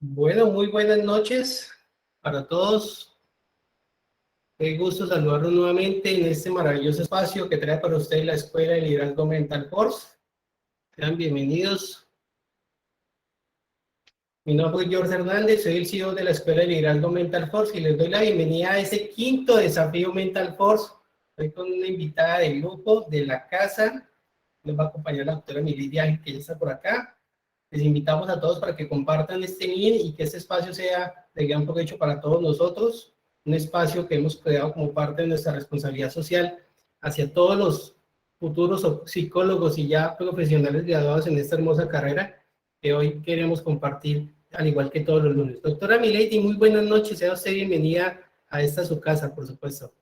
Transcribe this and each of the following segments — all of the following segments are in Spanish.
Bueno, muy buenas noches para todos. Qué gusto saludarlos nuevamente en este maravilloso espacio que trae para ustedes la Escuela de Liderazgo Mental Force. Sean bienvenidos. Mi nombre es George Hernández, soy el CEO de la Escuela de Liderazgo Mental Force y les doy la bienvenida a ese quinto desafío Mental Force. Estoy con una invitada del grupo de la casa. Nos va a acompañar la doctora Milidia, que ya está por acá. Les invitamos a todos para que compartan este link y que este espacio sea de gran provecho para todos nosotros, un espacio que hemos creado como parte de nuestra responsabilidad social hacia todos los futuros psicólogos y ya profesionales graduados en esta hermosa carrera que hoy queremos compartir, al igual que todos los lunes. Doctora Milady, muy buenas noches, sea usted bienvenida a esta su casa, por supuesto.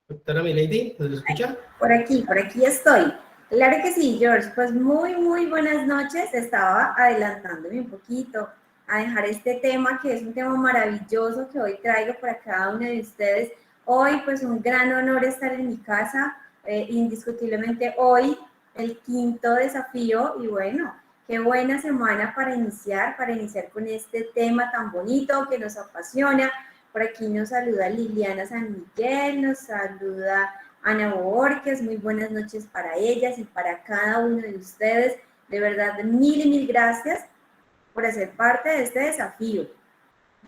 Doctora Milady, ¿nos escucha? Por aquí estoy. Claro que sí, George. Pues muy buenas noches. Estaba adelantándome un poquito a dejar este tema, que es un tema maravilloso que hoy traigo para cada uno de ustedes. Hoy, pues un gran honor estar en mi casa. Indiscutiblemente hoy, el quinto desafío. Y bueno, qué buena semana para iniciar con este tema tan bonito que nos apasiona. Por aquí nos saluda Liliana San Miguel, nos saluda Ana Borges, muy buenas noches para ellas y para cada uno de ustedes. De verdad, mil y mil gracias por hacer parte de este desafío,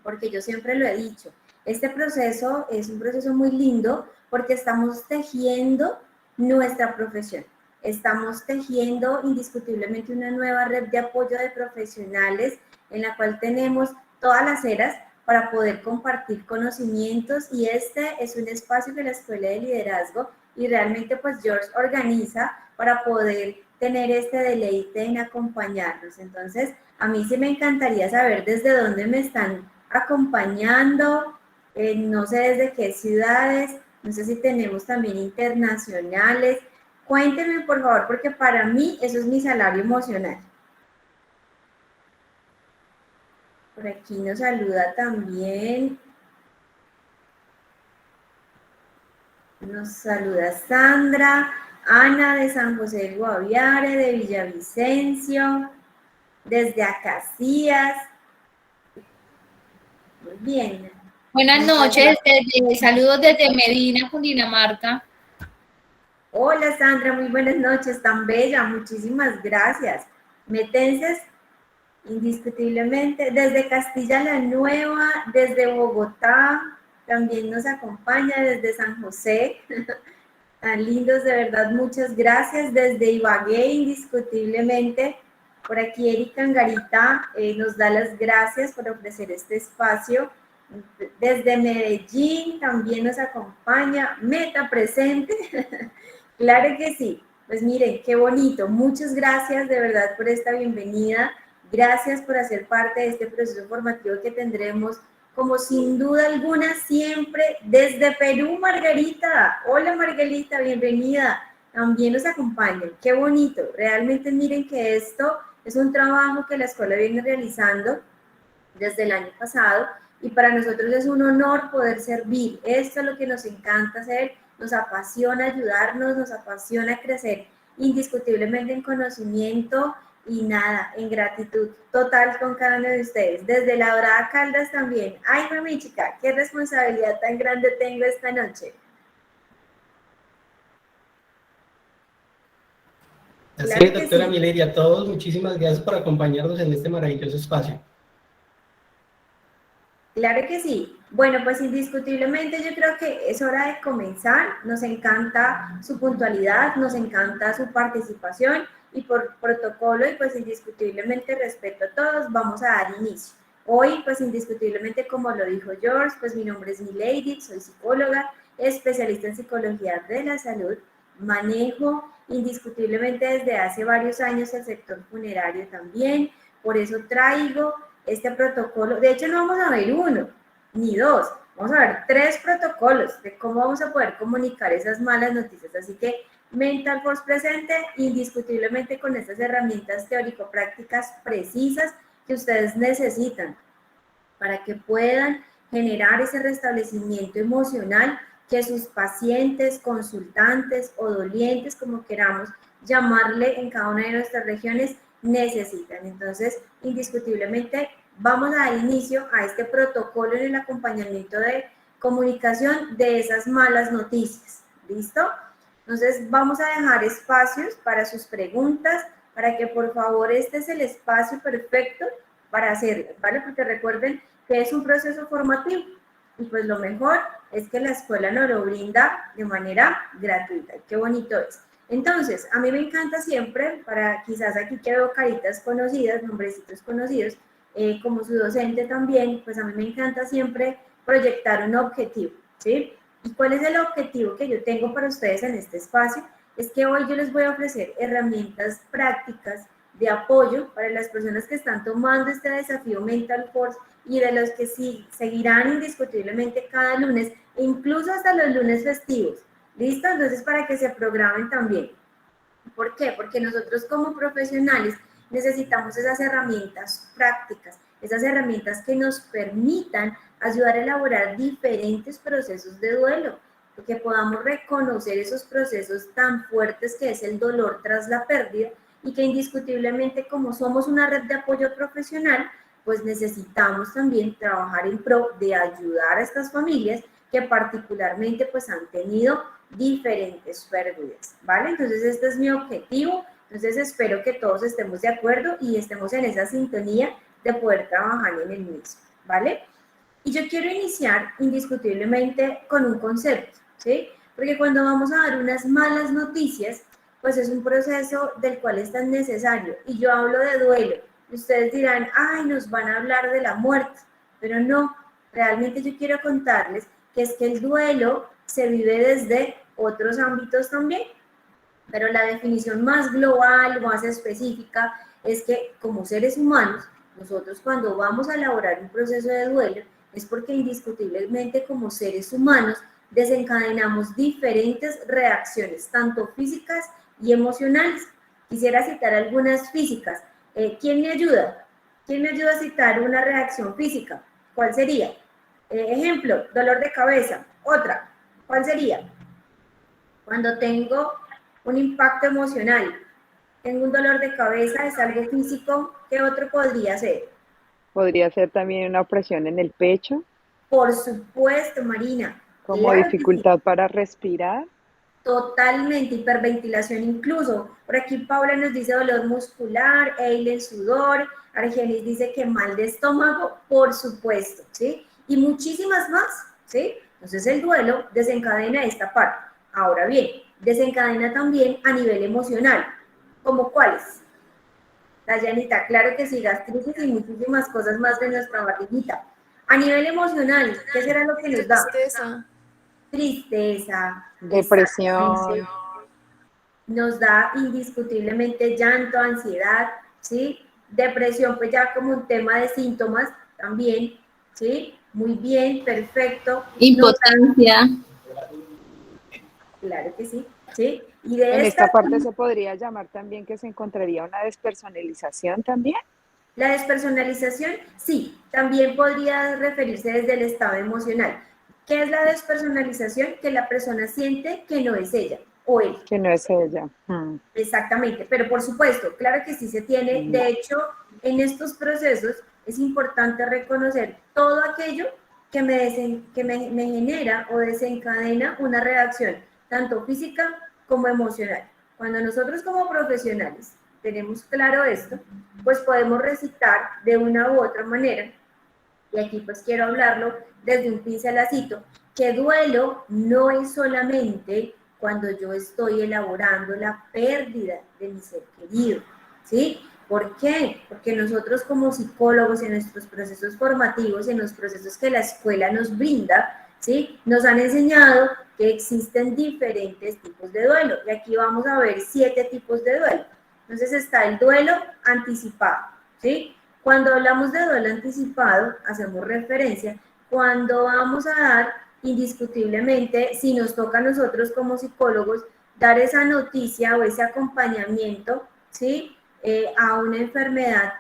porque yo siempre lo he dicho, este proceso es un proceso muy lindo porque estamos tejiendo nuestra profesión. Estamos tejiendo indiscutiblemente una nueva red de apoyo de profesionales en la cual tenemos todas las eras para poder compartir conocimientos, y este es un espacio de la Escuela de Liderazgo y realmente pues George organiza para poder tener este deleite en acompañarnos. Entonces, a mí sí me encantaría saber desde dónde me están acompañando, no sé desde qué ciudades, no sé si tenemos también internacionales. Cuéntenme por favor, porque para mí eso es mi salario emocional. Por aquí nos saluda también, nos saluda Sandra, Ana de San José del Guaviare, de Villavicencio, desde Acacias. Muy bien. Buenas noches, saludos desde Medina, Cundinamarca. Hola Sandra, muy buenas noches, tan bella, muchísimas gracias. Metenses, indiscutiblemente, desde Castilla la Nueva, desde Bogotá, también nos acompaña desde San José, tan lindos, de verdad, muchas gracias. Desde Ibagué, indiscutiblemente, por aquí Erika Angarita nos da las gracias por ofrecer este espacio. Desde Medellín también nos acompaña, Meta presente. Claro que sí. Pues miren, qué bonito. Muchas gracias de verdad por esta bienvenida. Gracias por hacer parte de este proceso formativo que tendremos, como sin duda alguna, siempre desde Perú. Margarita. Hola Margarita, bienvenida. También nos acompañan. Qué bonito. Realmente miren que esto es un trabajo que la escuela viene realizando desde el año pasado, y para nosotros es un honor poder servir. Esto es lo que nos encanta hacer, nos apasiona ayudarnos, nos apasiona crecer indiscutiblemente en conocimiento y nada, en gratitud total con cada uno de ustedes. Desde la Dorada Caldas también. Ay, mami chica, qué responsabilidad tan grande tengo esta noche. Así Claro es, que doctora sí. Milady, a todos muchísimas gracias por acompañarnos en este maravilloso espacio. Claro que sí. Bueno, pues indiscutiblemente yo creo que es hora de comenzar. Nos encanta su puntualidad, nos encanta su participación, y por protocolo y pues indiscutiblemente respeto a todos, vamos a dar inicio. Hoy pues indiscutiblemente, como lo dijo George, pues mi nombre es Milady, soy psicóloga, especialista en psicología de la salud, manejo indiscutiblemente desde hace varios años el sector funerario también, por eso traigo este protocolo. De hecho, no vamos a ver uno ni dos, vamos a ver 3 protocolos de cómo vamos a poder comunicar esas malas noticias. Así que Mental Force presente, indiscutiblemente con estas herramientas teórico-prácticas precisas que ustedes necesitan para que puedan generar ese restablecimiento emocional que sus pacientes, consultantes o dolientes, como queramos, llamarle en cada una de nuestras regiones, necesitan. Entonces, indiscutiblemente, vamos a dar inicio a este protocolo en el acompañamiento de comunicación de esas malas noticias. ¿Listo? Entonces, vamos a dejar espacios para sus preguntas, para que por favor este es el espacio perfecto para hacerlas, ¿vale? Porque recuerden que es un proceso formativo y pues lo mejor es que la escuela nos lo brinda de manera gratuita. Qué bonito es. Entonces, a mí me encanta siempre, para quizás aquí que veo caritas conocidas, nombrecitos conocidos, como su docente también, pues a mí me encanta siempre proyectar un objetivo, ¿sí? ¿Y cuál es el objetivo que yo tengo para ustedes en este espacio? Es que hoy yo les voy a ofrecer herramientas prácticas de apoyo para las personas que están tomando este desafío Mental Force y de los que sí seguirán indiscutiblemente cada lunes, e incluso hasta los lunes festivos. ¿Listo? Entonces, para que se programen también. ¿Por qué? Porque nosotros como profesionales necesitamos esas herramientas prácticas, esas herramientas que nos permitan ayudar a elaborar diferentes procesos de duelo, que podamos reconocer esos procesos tan fuertes que es el dolor tras la pérdida y que indiscutiblemente como somos una red de apoyo profesional, pues necesitamos también trabajar en pro de ayudar a estas familias que particularmente pues han tenido diferentes pérdidas, ¿vale? Entonces este es mi objetivo, entonces espero que todos estemos de acuerdo y estemos en esa sintonía de poder trabajar en el mismo, ¿vale? Y yo quiero iniciar indiscutiblemente con un concepto, ¿sí? Porque cuando vamos a dar unas malas noticias, pues es un proceso del cual es tan necesario. Y yo hablo de duelo. Y ustedes dirán, ay, nos van a hablar de la muerte. Pero no, realmente yo quiero contarles que es que el duelo se vive desde otros ámbitos también. Pero la definición más global, más específica, es que como seres humanos, nosotros cuando vamos a elaborar un proceso de duelo, es porque indiscutiblemente como seres humanos desencadenamos diferentes reacciones, tanto físicas y emocionales. Quisiera citar algunas físicas. ¿Quién me ayuda? ¿Quién me ayuda a citar una reacción física? ¿Cuál sería? Ejemplo, dolor de cabeza. Otra, ¿cuál sería? Cuando tengo un impacto emocional, tengo un dolor de cabeza, es algo físico, ¿qué otro podría ser? Podría ser también una opresión en el pecho, Por supuesto, Marina, como claro que sí, dificultad para respirar. totalmente, hiperventilación incluso. Por aquí Paula nos dice dolor muscular, Eileen sudor, Argenis dice que mal de estómago, por supuesto, ¿sí? Y muchísimas más, ¿sí? Entonces el duelo desencadena esta parte. Ahora bien, desencadena también a nivel emocional. ¿Cómo cuáles? Dayanita, claro que sí, gastritis y muchísimas cosas más de nuestra barriguita. A nivel emocional, ¿qué será lo que nos da? Tristeza. Tristeza, Depresión. exactamente. Nos da indiscutiblemente llanto, ansiedad, ¿sí? Depresión, pues ya como un tema de síntomas también, ¿sí? Muy bien, perfecto. Impotencia. Claro que sí, ¿sí? Y de En esta, esta parte se podría llamar también que se encontraría una despersonalización también. la despersonalización, sí, también podría referirse desde el estado emocional. ¿Qué es la despersonalización? Que la persona siente que no es ella o él. Que no es ella. Exactamente, pero por supuesto, claro que sí se tiene. De hecho, en estos procesos es importante reconocer todo aquello que me genera o desencadena una reacción, tanto física como emocional. Cuando nosotros como profesionales tenemos claro esto, pues podemos recitar de una u otra manera, y aquí pues quiero hablarlo desde un pincelacito, que duelo no es solamente cuando yo estoy elaborando la pérdida de mi ser querido, ¿sí? ¿Por qué? Porque nosotros como psicólogos en nuestros procesos formativos, en los procesos que la escuela nos brinda, ¿sí? Nos han enseñado que existen diferentes tipos de duelo. Y aquí vamos a ver 7 tipos de duelo. Entonces está el duelo anticipado, ¿sí? Cuando hablamos de duelo anticipado, hacemos referencia cuando vamos a dar indiscutiblemente, si nos toca a nosotros como psicólogos, dar esa noticia o ese acompañamiento, ¿sí? A una enfermedad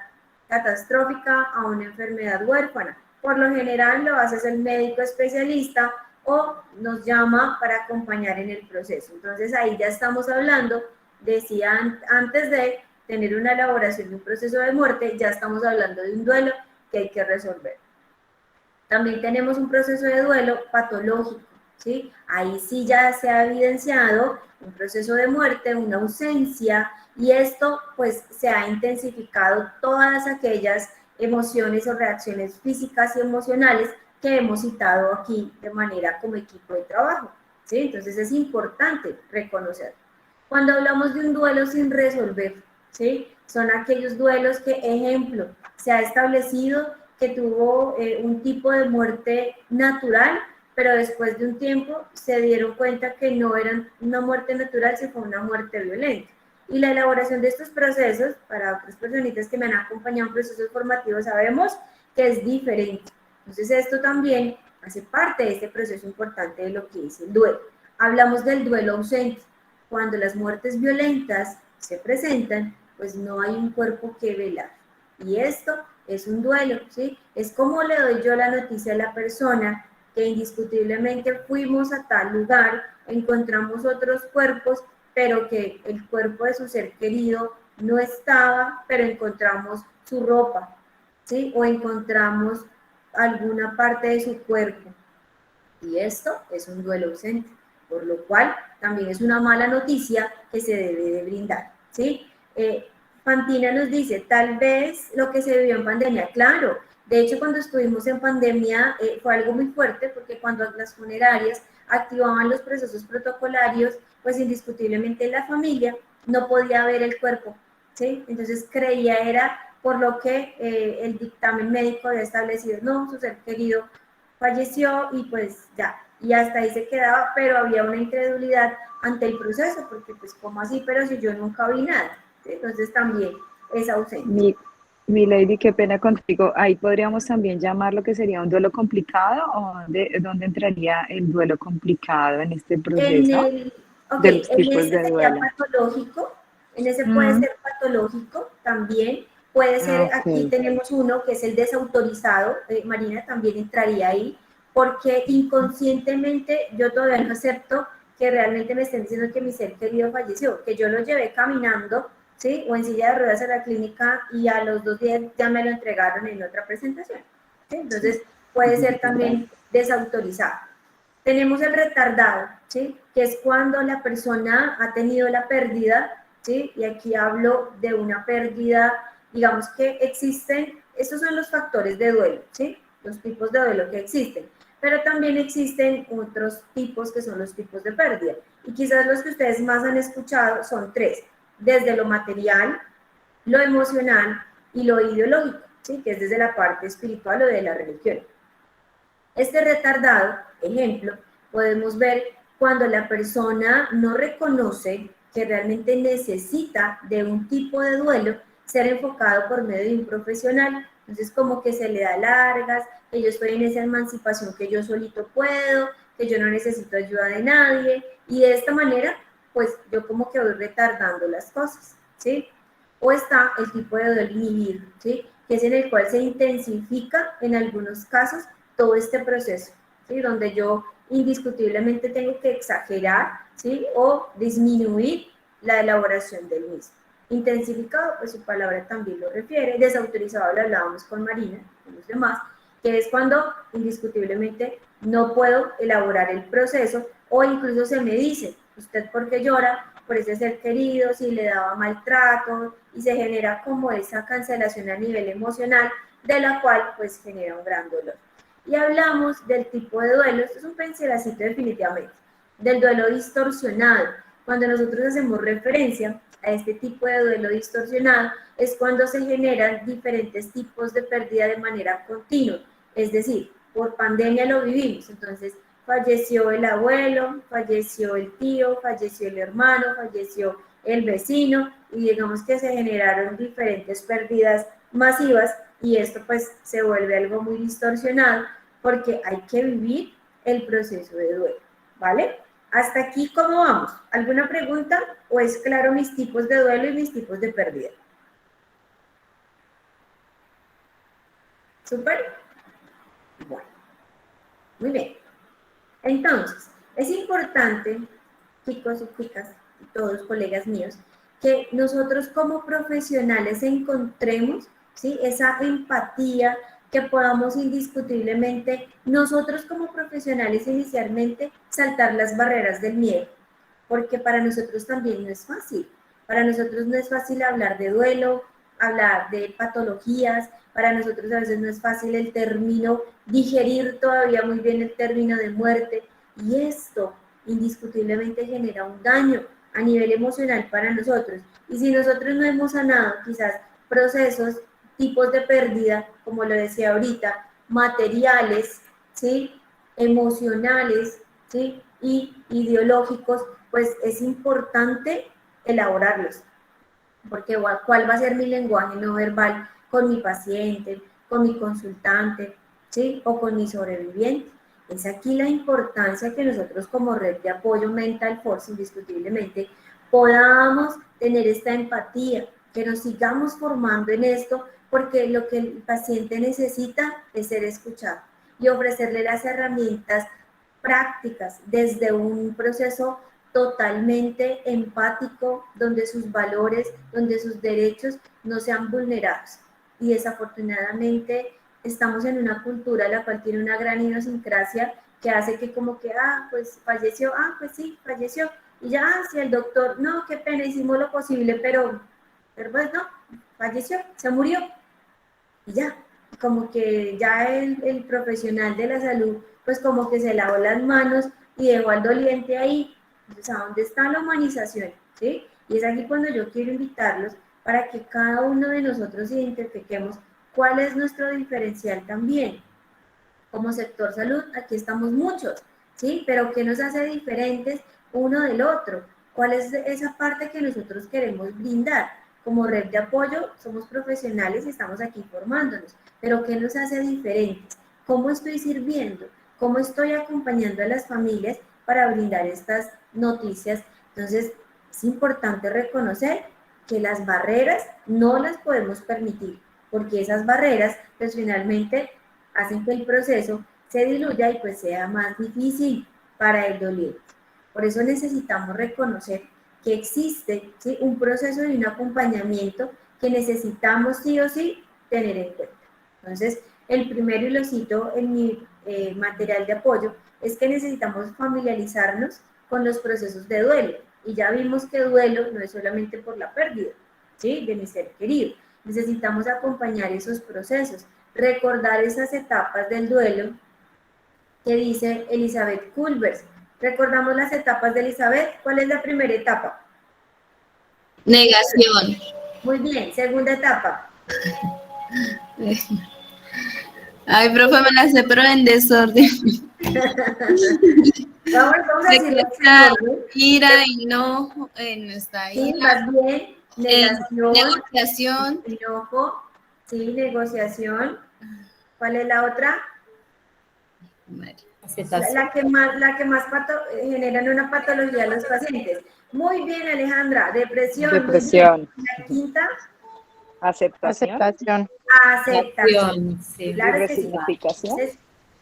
catastrófica, a una enfermedad huérfana. Por lo general lo hace el médico especialista o nos llama para acompañar en el proceso. Entonces ahí ya estamos hablando decía antes de tener una elaboración de un proceso de muerte, ya estamos hablando de un duelo que hay que resolver. También tenemos un proceso de duelo patológico, ¿sí? Ahí sí ya se ha evidenciado un proceso de muerte, una ausencia, y esto pues se ha intensificado todas aquellas emociones o reacciones físicas y emocionales que hemos citado aquí de manera como equipo de trabajo, ¿sí? Entonces es importante reconocer. Cuando hablamos de un duelo sin resolver, ¿sí? Son aquellos duelos que, ejemplo, se ha establecido que tuvo un tipo de muerte natural, pero después de un tiempo se dieron cuenta que no era una muerte natural, sino fue una muerte violenta. Y la elaboración de estos procesos, para otras personitas que me han acompañado en procesos formativos, sabemos que es diferente. Entonces esto también hace parte de este proceso importante de lo que es el duelo. Hablamos del duelo ausente. Cuando las muertes violentas se presentan, pues no hay un cuerpo que velar. Y esto es un duelo, ¿sí? Es como le doy yo la noticia a la persona que indiscutiblemente fuimos a tal lugar, encontramos otros cuerpos, pero que el cuerpo de su ser querido no estaba, pero encontramos su ropa, ¿sí? O encontramos alguna parte de su cuerpo. Y esto es un duelo ausente, por lo cual también es una mala noticia que se debe de brindar, ¿sí? Fantina nos dice, tal vez lo que se vivió en pandemia, claro, de hecho cuando estuvimos en pandemia fue algo muy fuerte porque cuando las funerarias activaban los procesos protocolarios, pues indiscutiblemente la familia no podía ver el cuerpo, ¿sí? Entonces creía era por lo que el dictamen médico había establecido, no, su ser querido falleció y pues ya, y hasta ahí se quedaba, pero había una incredulidad ante el proceso, porque pues ¿cómo así? Pero si yo nunca vi nada, ¿sí? Entonces también es ausente. Mi lady, qué pena contigo. Ahí podríamos también llamar lo que sería un duelo complicado o dónde entraría el duelo complicado en este En proceso el, ok, de los en tipos ese de sería duelo. patológico, en ese puede Mm, ser patológico también, puede ser, aquí ok. tenemos uno que es el desautorizado, Marina también entraría ahí, porque inconscientemente yo todavía no acepto que realmente me estén diciendo que mi ser querido falleció, que yo lo llevé caminando, ¿sí? O en silla de ruedas a la clínica y a los 2 días ya me lo entregaron en otra presentación, ¿sí? Entonces puede ser también desautorizado. Tenemos el retardado, ¿sí? Que es cuando la persona ha tenido la pérdida, ¿sí? Y aquí hablo de una pérdida, digamos que existen, estos son los factores de duelo, ¿sí? Los tipos de duelo que existen, pero también existen otros tipos que son los tipos de pérdida. Y quizás los que ustedes más han escuchado son 3, desde lo material, lo emocional y lo ideológico, ¿sí? Que es desde la parte espiritual o de la religión. Este retardado, ejemplo, podemos ver cuando la persona no reconoce que realmente necesita de un tipo de duelo ser enfocado por medio de un profesional. Entonces como que se le da largas, que yo estoy en esa emancipación que yo solito puedo, que yo no necesito ayuda de nadie, y de esta manera pues yo como que voy retardando las cosas, ¿sí? O está el tipo de duelo inhibido, ¿sí? Que es en el cual se intensifica en algunos casos todo este proceso, ¿sí? Donde yo indiscutiblemente tengo que exagerar, ¿sí? O disminuir la elaboración del mismo. Intensificado, pues su palabra también lo refiere. Desautorizado lo hablábamos con Marina y los demás, que es cuando indiscutiblemente no puedo elaborar el proceso o incluso se me dice, usted por qué llora por ese ser querido, si le daba maltrato y se genera como esa cancelación a nivel emocional de la cual pues genera un gran dolor. Y hablamos del tipo de duelo, esto es un pincelacito definitivamente, del duelo distorsionado. Cuando nosotros hacemos referencia a este tipo de duelo distorsionado, es cuando se generan diferentes tipos de pérdida de manera continua. Es decir, por pandemia lo vivimos, entonces falleció el abuelo, falleció el tío, falleció el hermano, falleció el vecino, y digamos que se generaron diferentes pérdidas masivas, y esto pues se vuelve algo muy distorsionado porque hay que vivir el proceso de duelo, ¿vale? Hasta aquí, ¿cómo vamos? ¿Alguna pregunta o es claro mis tipos de duelo y mis tipos de pérdida? ¿Súper? Bueno, muy bien. Entonces, es importante, chicos y chicas, y todos colegas míos, que nosotros como profesionales encontremos, ¿sí?, esa empatía, que podamos indiscutiblemente, nosotros como profesionales inicialmente, saltar las barreras del miedo, porque para nosotros también no es fácil. Para nosotros no es fácil hablar de duelo, hablar de patologías, para nosotros a veces no es fácil el término, digerir todavía muy bien el término de muerte, y esto indiscutiblemente genera un daño a nivel emocional para nosotros. Y si nosotros no hemos sanado quizás procesos, tipos de pérdida, como lo decía ahorita, materiales, ¿sí?, emocionales, ¿sí?, y ideológicos, pues es importante elaborarlos, porque ¿cuál va a ser mi lenguaje no verbal con mi paciente, con mi consultante, ¿sí?, o con mi sobreviviente? Es aquí la importancia que nosotros como red de apoyo Mental Force, indiscutiblemente, podamos tener esta empatía, que nos sigamos formando en esto, porque lo que el paciente necesita es ser escuchado y ofrecerle las herramientas prácticas desde un proceso totalmente empático, donde sus valores, donde sus derechos no sean vulnerados. Y desafortunadamente estamos en una cultura la cual tiene una gran idiosincrasia que hace que como que, pues falleció, pues sí, falleció. Y ya, si el doctor, no, qué pena, hicimos lo posible, pero pues no, falleció, se murió. Y ya, como que ya el profesional de la salud, pues como que se lavó las manos y dejó al doliente ahí. Entonces, ¿a dónde está la humanización? ¿Sí? Y es aquí cuando yo quiero invitarlos para que cada uno de nosotros identifiquemos cuál es nuestro diferencial también. Como sector salud, aquí estamos muchos, ¿sí? Pero ¿qué nos hace diferentes uno del otro? ¿Cuál es esa parte que nosotros queremos brindar? Como red de apoyo, somos profesionales y estamos aquí formándonos, pero ¿qué nos hace diferentes? ¿Cómo estoy sirviendo? ¿Cómo estoy acompañando a las familias para brindar estas noticias? Entonces, es importante reconocer que las barreras no las podemos permitir, porque esas barreras, pues finalmente hacen que el proceso se diluya y pues sea más difícil para el doliente. Por eso necesitamos reconocer que existe, ¿sí?, un proceso y un acompañamiento que necesitamos sí o sí tener en cuenta. Entonces, el primero, y lo cito en mi material de apoyo, es que necesitamos familiarizarnos con los procesos de duelo. Y ya vimos que duelo no es solamente por la pérdida, ¿sí?, de mi ser querido. Necesitamos acompañar esos procesos, recordar esas etapas del duelo que dice Elizabeth Kulbers. Recordamos las etapas de Elizabeth. ¿Cuál es la primera etapa? Negación. Muy bien. Segunda etapa. Ay, profe, me la sé, pero en desorden. Vamos a decirlo así. Ira, enojo, no está Sí, ira. más bien. Negación. Negociación. Enojo. Sí, negociación. ¿Cuál es la otra? La que más generan una patología a los pacientes. Muy bien, Alejandra. Depresión. Depresión. Muy bien. La quinta. Aceptación. Aceptación. Sí. Claro Y que sí. resignificación. Entonces,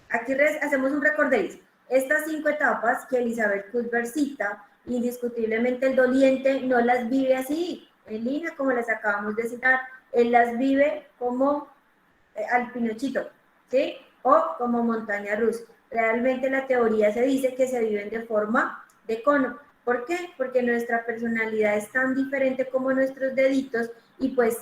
aquí hacemos un recorderis. Estas 5 etapas que Elizabeth Kulber cita, indiscutiblemente el doliente no las vive así, en línea como las acabamos de citar, él las vive como al Pinochito, ¿sí? O como montaña rusa. Realmente la teoría se dice que se viven de forma de cono. ¿Por qué? Porque nuestra personalidad es tan diferente como nuestros deditos y pues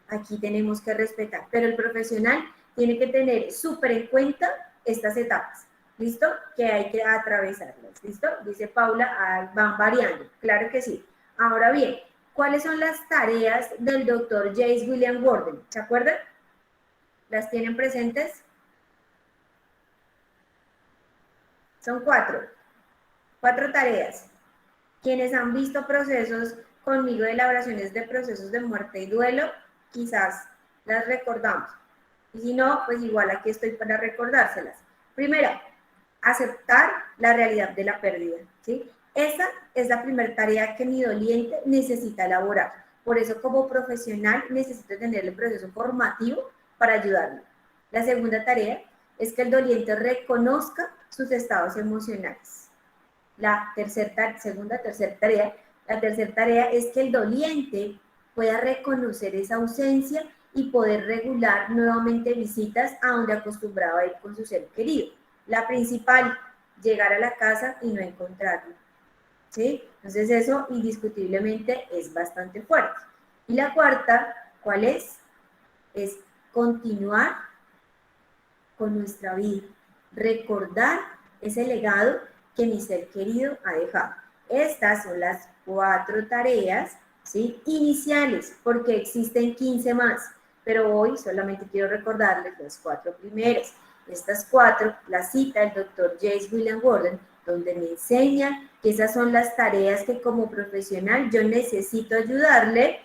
aquí tenemos que respetar. Pero el profesional tiene que tener súper en cuenta estas etapas, ¿listo? Que hay que atravesarlas, ¿listo? Dice Paula, van variando, claro que sí. Ahora bien, ¿cuáles son las tareas del doctor James William Gordon? ¿Se acuerdan? ¿Las tienen presentes? Son 4 tareas. Quienes han visto procesos conmigo de elaboraciones de procesos de muerte y duelo, quizás las recordamos. Y si no, pues igual aquí estoy para recordárselas. Primero, aceptar la realidad de la pérdida, ¿sí? Esa es la primera tarea que mi doliente necesita elaborar. Por eso, como profesional, necesito tener el proceso formativo para ayudarlo. La segunda tarea es que el doliente reconozca sus estados emocionales. La tercera tarea La tercera tarea es que el doliente pueda reconocer esa ausencia y poder regular nuevamente visitas a donde acostumbraba ir con su ser querido. La principal, llegar a la casa y no encontrarlo. ¿Sí? Entonces eso indiscutiblemente es bastante fuerte. Y la cuarta, ¿cuál es? Es continuar con nuestra vida, recordar ese legado que mi ser querido ha dejado. Estas son las 4 tareas, ¿sí?, iniciales, porque existen 15 más, pero hoy solamente quiero recordarles las 4 primeras. Estas 4 las cita el doctor J. William Gordon, donde me enseña que esas son las tareas que como profesional yo necesito ayudarle,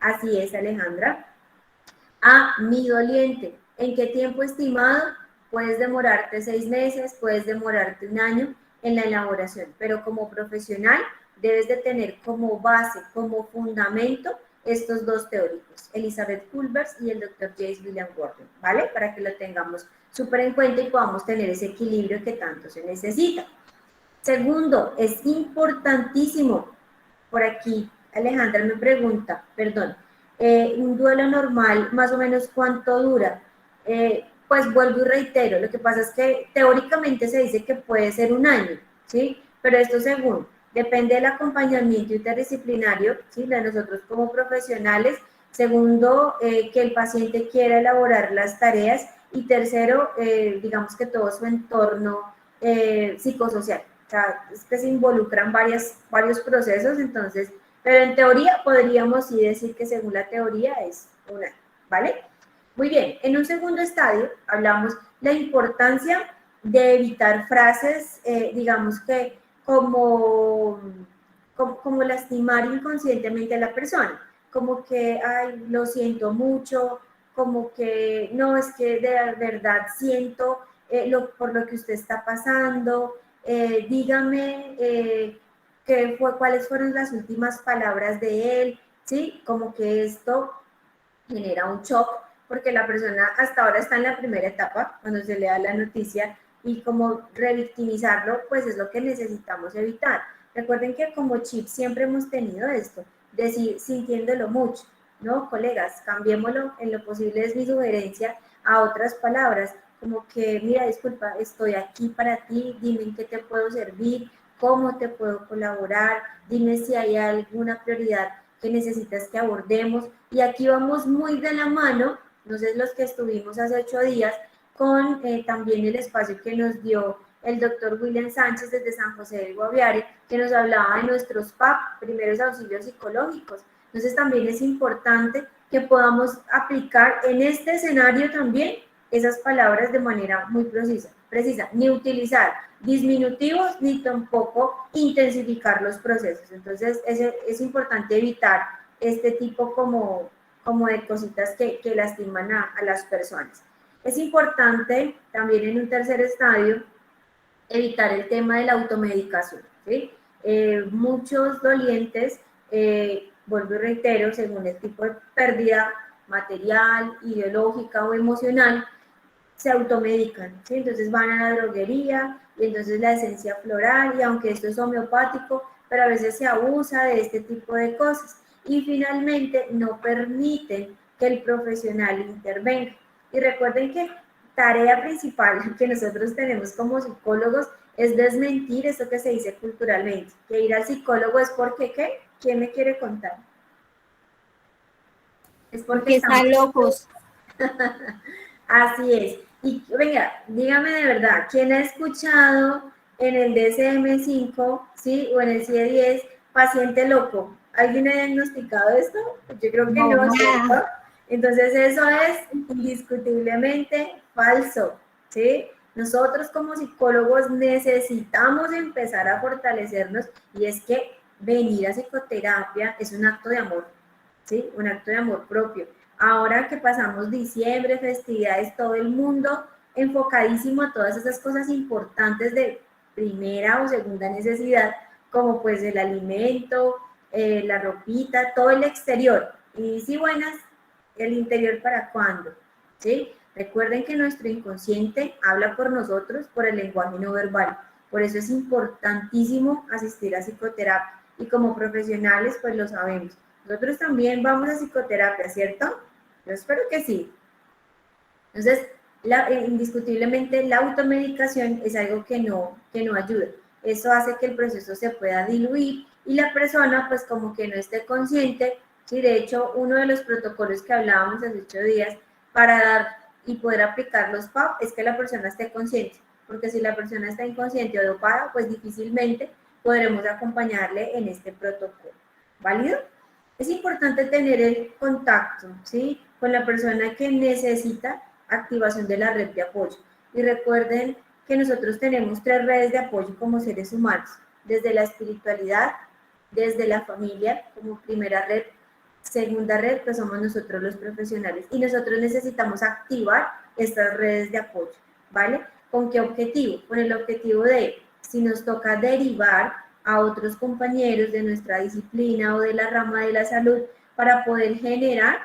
así es, Alejandra, a mi doliente. ¿En qué tiempo estimado? Puedes demorarte 6 meses, puedes demorarte 1 año en la elaboración, pero como profesional debes de tener como base, como fundamento, estos 2 teóricos, Elizabeth Culbers y el Dr. J. William Gordon, ¿vale? Para que lo tengamos súper en cuenta y podamos tener ese equilibrio que tanto se necesita. Segundo, es importantísimo, por aquí Alejandra me pregunta, perdón, un duelo normal, más o menos, ¿cuánto dura? Pues vuelvo y reitero, lo que pasa es que teóricamente se dice que puede ser 1 año, ¿sí? Pero esto según, depende del acompañamiento interdisciplinario, ¿sí?, de nosotros como profesionales. Segundo, que el paciente quiera elaborar las tareas. Y tercero, digamos que todo su entorno psicosocial. O sea, es que se involucran varios procesos, entonces, pero en teoría podríamos sí decir que según la teoría es 1 año, ¿vale? Muy bien, en un segundo estadio hablamos la importancia de evitar frases, digamos que como lastimar inconscientemente a la persona, como que, ay, lo siento mucho, como que, no, es que de verdad siento por lo que usted está pasando, dígame cuáles fueron las últimas palabras de él, ¿sí? Como que esto genera un shock, porque la persona hasta ahora está en la primera etapa, cuando se le da la noticia, y como revictimizarlo, pues es lo que necesitamos evitar. Recuerden que como chip siempre hemos tenido esto, decir sintiéndolo mucho, ¿no? Colegas, cambiémoslo en lo posible, es mi sugerencia, a otras palabras, como que, mira, disculpa, estoy aquí para ti, dime en qué te puedo servir, cómo te puedo colaborar, dime si hay alguna prioridad que necesitas que abordemos. Y aquí vamos muy de la mano, no sé, los que estuvimos hace 8 días, con también el espacio que nos dio el doctor William Sánchez desde San José del Guaviare, que nos hablaba de nuestros PAP, primeros auxilios psicológicos. Entonces también es importante que podamos aplicar en este escenario también esas palabras de manera muy precisa, ni utilizar disminutivos ni tampoco intensificar los procesos. Entonces es importante evitar este tipo como de cositas que lastiman a las personas. Es importante también en un tercer estadio evitar el tema de la automedicación, ¿sí? Muchos dolientes, vuelvo y reitero, según el tipo de pérdida material, ideológica o emocional, se automedican, ¿sí? Entonces van a la droguería y entonces la esencia floral, y aunque esto es homeopático, pero a veces se abusa de este tipo de cosas y finalmente no permiten que el profesional intervenga. Y recuerden que tarea principal que nosotros tenemos como psicólogos es desmentir eso que se dice culturalmente, que ir al psicólogo es porque, ¿qué? ¿Quién me quiere contar? Es porque están locos. Así es. Y venga, dígame de verdad, ¿quién ha escuchado en el DSM-5, ¿sí?, o en el CIE-10, paciente loco? ¿Alguien ha diagnosticado esto? Yo creo que no, ¿cierto? Entonces eso es indiscutiblemente falso, ¿sí? Nosotros como psicólogos necesitamos empezar a fortalecernos, y es que venir a psicoterapia es un acto de amor, ¿sí? Un acto de amor propio. Ahora que pasamos diciembre, festividades, todo el mundo enfocadísimo a todas esas cosas importantes de primera o segunda necesidad, como pues el alimento, la ropita, todo el exterior. Y si buenas, ¿el interior para cuándo? ¿Sí? Recuerden que nuestro inconsciente habla por nosotros por el lenguaje no verbal. Por eso es importantísimo asistir a psicoterapia. y como profesionales pues lo sabemos. Nosotros también vamos a psicoterapia, ¿cierto? Yo espero que sí. Entonces, indiscutiblemente la automedicación es algo que no ayuda. Eso hace que el proceso se pueda diluir y la persona pues como que no esté consciente. Sí, de hecho, uno de los protocolos que hablábamos hace 8 días para dar y poder aplicar los PAP es que la persona esté consciente, porque si la persona está inconsciente o dopada, pues difícilmente podremos acompañarle en este protocolo. ¿Válido? Es importante tener el contacto, ¿sí?, con la persona que necesita activación de la red de apoyo. Y recuerden que nosotros tenemos 3 redes de apoyo como seres humanos, desde la espiritualidad, desde la familia como primera red, segunda red, pues somos nosotros los profesionales y nosotros necesitamos activar estas redes de apoyo, ¿vale? ¿Con qué objetivo? Con el objetivo de, si nos toca derivar a otros compañeros de nuestra disciplina o de la rama de la salud para poder generar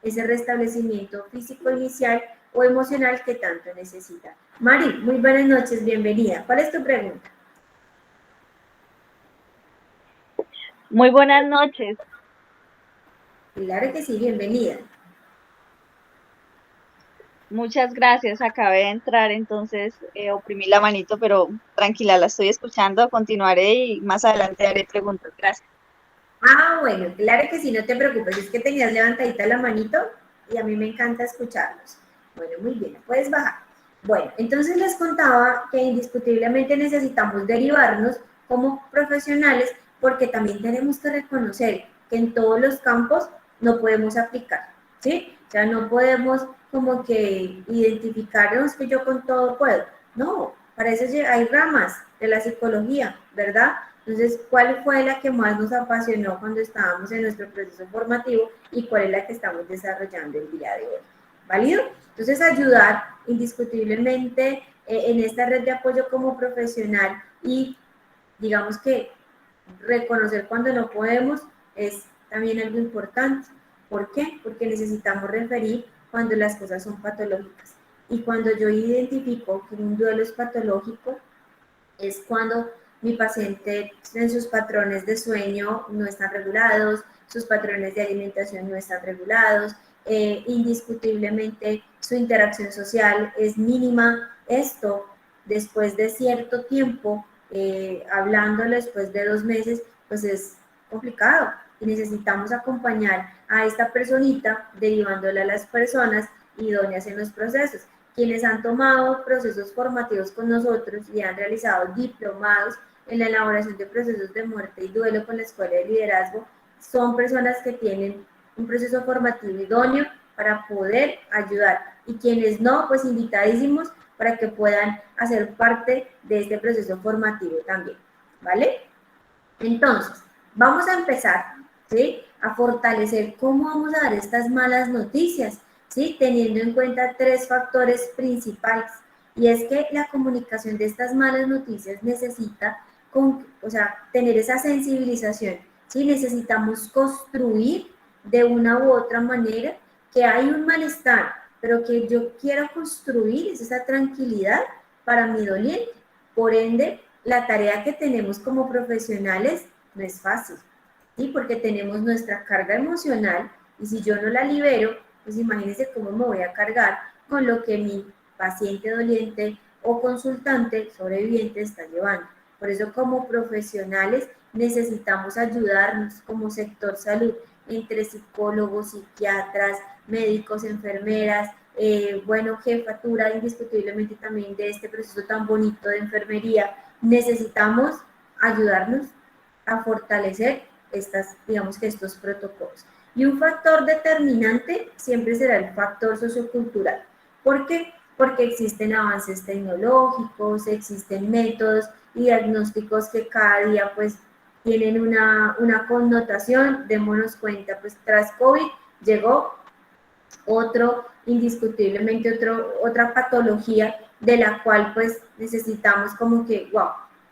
ese restablecimiento físico inicial o emocional que tanto necesita. Mari, muy buenas noches, bienvenida. ¿Cuál es tu pregunta? Muy buenas noches. Claro que sí, bienvenida. Muchas gracias. Acabé de entrar, entonces oprimí la manito, pero tranquila, la estoy escuchando. Continuaré y más adelante haré preguntas. Gracias. Ah, bueno, claro que sí, no te preocupes, es que tenías levantadita la manito y a mí me encanta escucharlos. Bueno, muy bien, puedes bajar. Bueno, entonces les contaba que indiscutiblemente necesitamos derivarnos como profesionales porque también tenemos que reconocer que en todos los campos no podemos aplicar, ¿sí? O sea, no podemos como que identificarnos que yo con todo puedo. No, para eso hay ramas de la psicología, ¿verdad? Entonces, ¿cuál fue la que más nos apasionó cuando estábamos en nuestro proceso formativo y cuál es la que estamos desarrollando el día de hoy? ¿Válido? Entonces, ayudar indiscutiblemente en esta red de apoyo como profesional y digamos que reconocer cuando no podemos es también algo importante. ¿Por qué? Porque necesitamos referir cuando las cosas son patológicas. Y cuando yo identifico que un duelo es patológico, es cuando mi paciente en sus patrones de sueño no están regulados, sus patrones de alimentación no están regulados, indiscutiblemente su interacción social es mínima. Esto, después de cierto tiempo, hablándolo después de 2 meses, pues es complicado y necesitamos acompañar a esta personita derivándola a las personas idóneas en los procesos. Quienes han tomado procesos formativos con nosotros y han realizado diplomados en la elaboración de procesos de muerte y duelo con la Escuela de Liderazgo, son personas que tienen un proceso formativo idóneo para poder ayudar. Y quienes no, pues invitadísimos para que puedan hacer parte de este proceso formativo también, ¿vale? Entonces, vamos a empezar, ¿sí?, a fortalecer cómo vamos a dar estas malas noticias, ¿sí?, teniendo en cuenta 3 factores principales. Y es que la comunicación de estas malas noticias necesita, tener esa sensibilización, ¿sí? Necesitamos construir de una u otra manera que hay un malestar, pero que yo quiero construir es esa tranquilidad para mi doliente. Por ende, la tarea que tenemos como profesionales no es fácil, ¿sí? Porque tenemos nuestra carga emocional y si yo no la libero, pues imagínense cómo me voy a cargar con lo que mi paciente doliente o consultante sobreviviente está llevando. Por eso como profesionales necesitamos ayudarnos como sector salud, entre psicólogos, psiquiatras, médicos, enfermeras, jefatura indiscutiblemente también de este proceso tan bonito de enfermería. Necesitamos ayudarnos a fortalecer estos protocolos. Y un factor determinante siempre será el factor sociocultural. ¿Por qué? Porque existen avances tecnológicos, existen métodos y diagnósticos que cada día pues tienen una connotación. Démonos cuenta, pues tras COVID llegó indiscutiblemente otra patología de la cual pues necesitamos como que,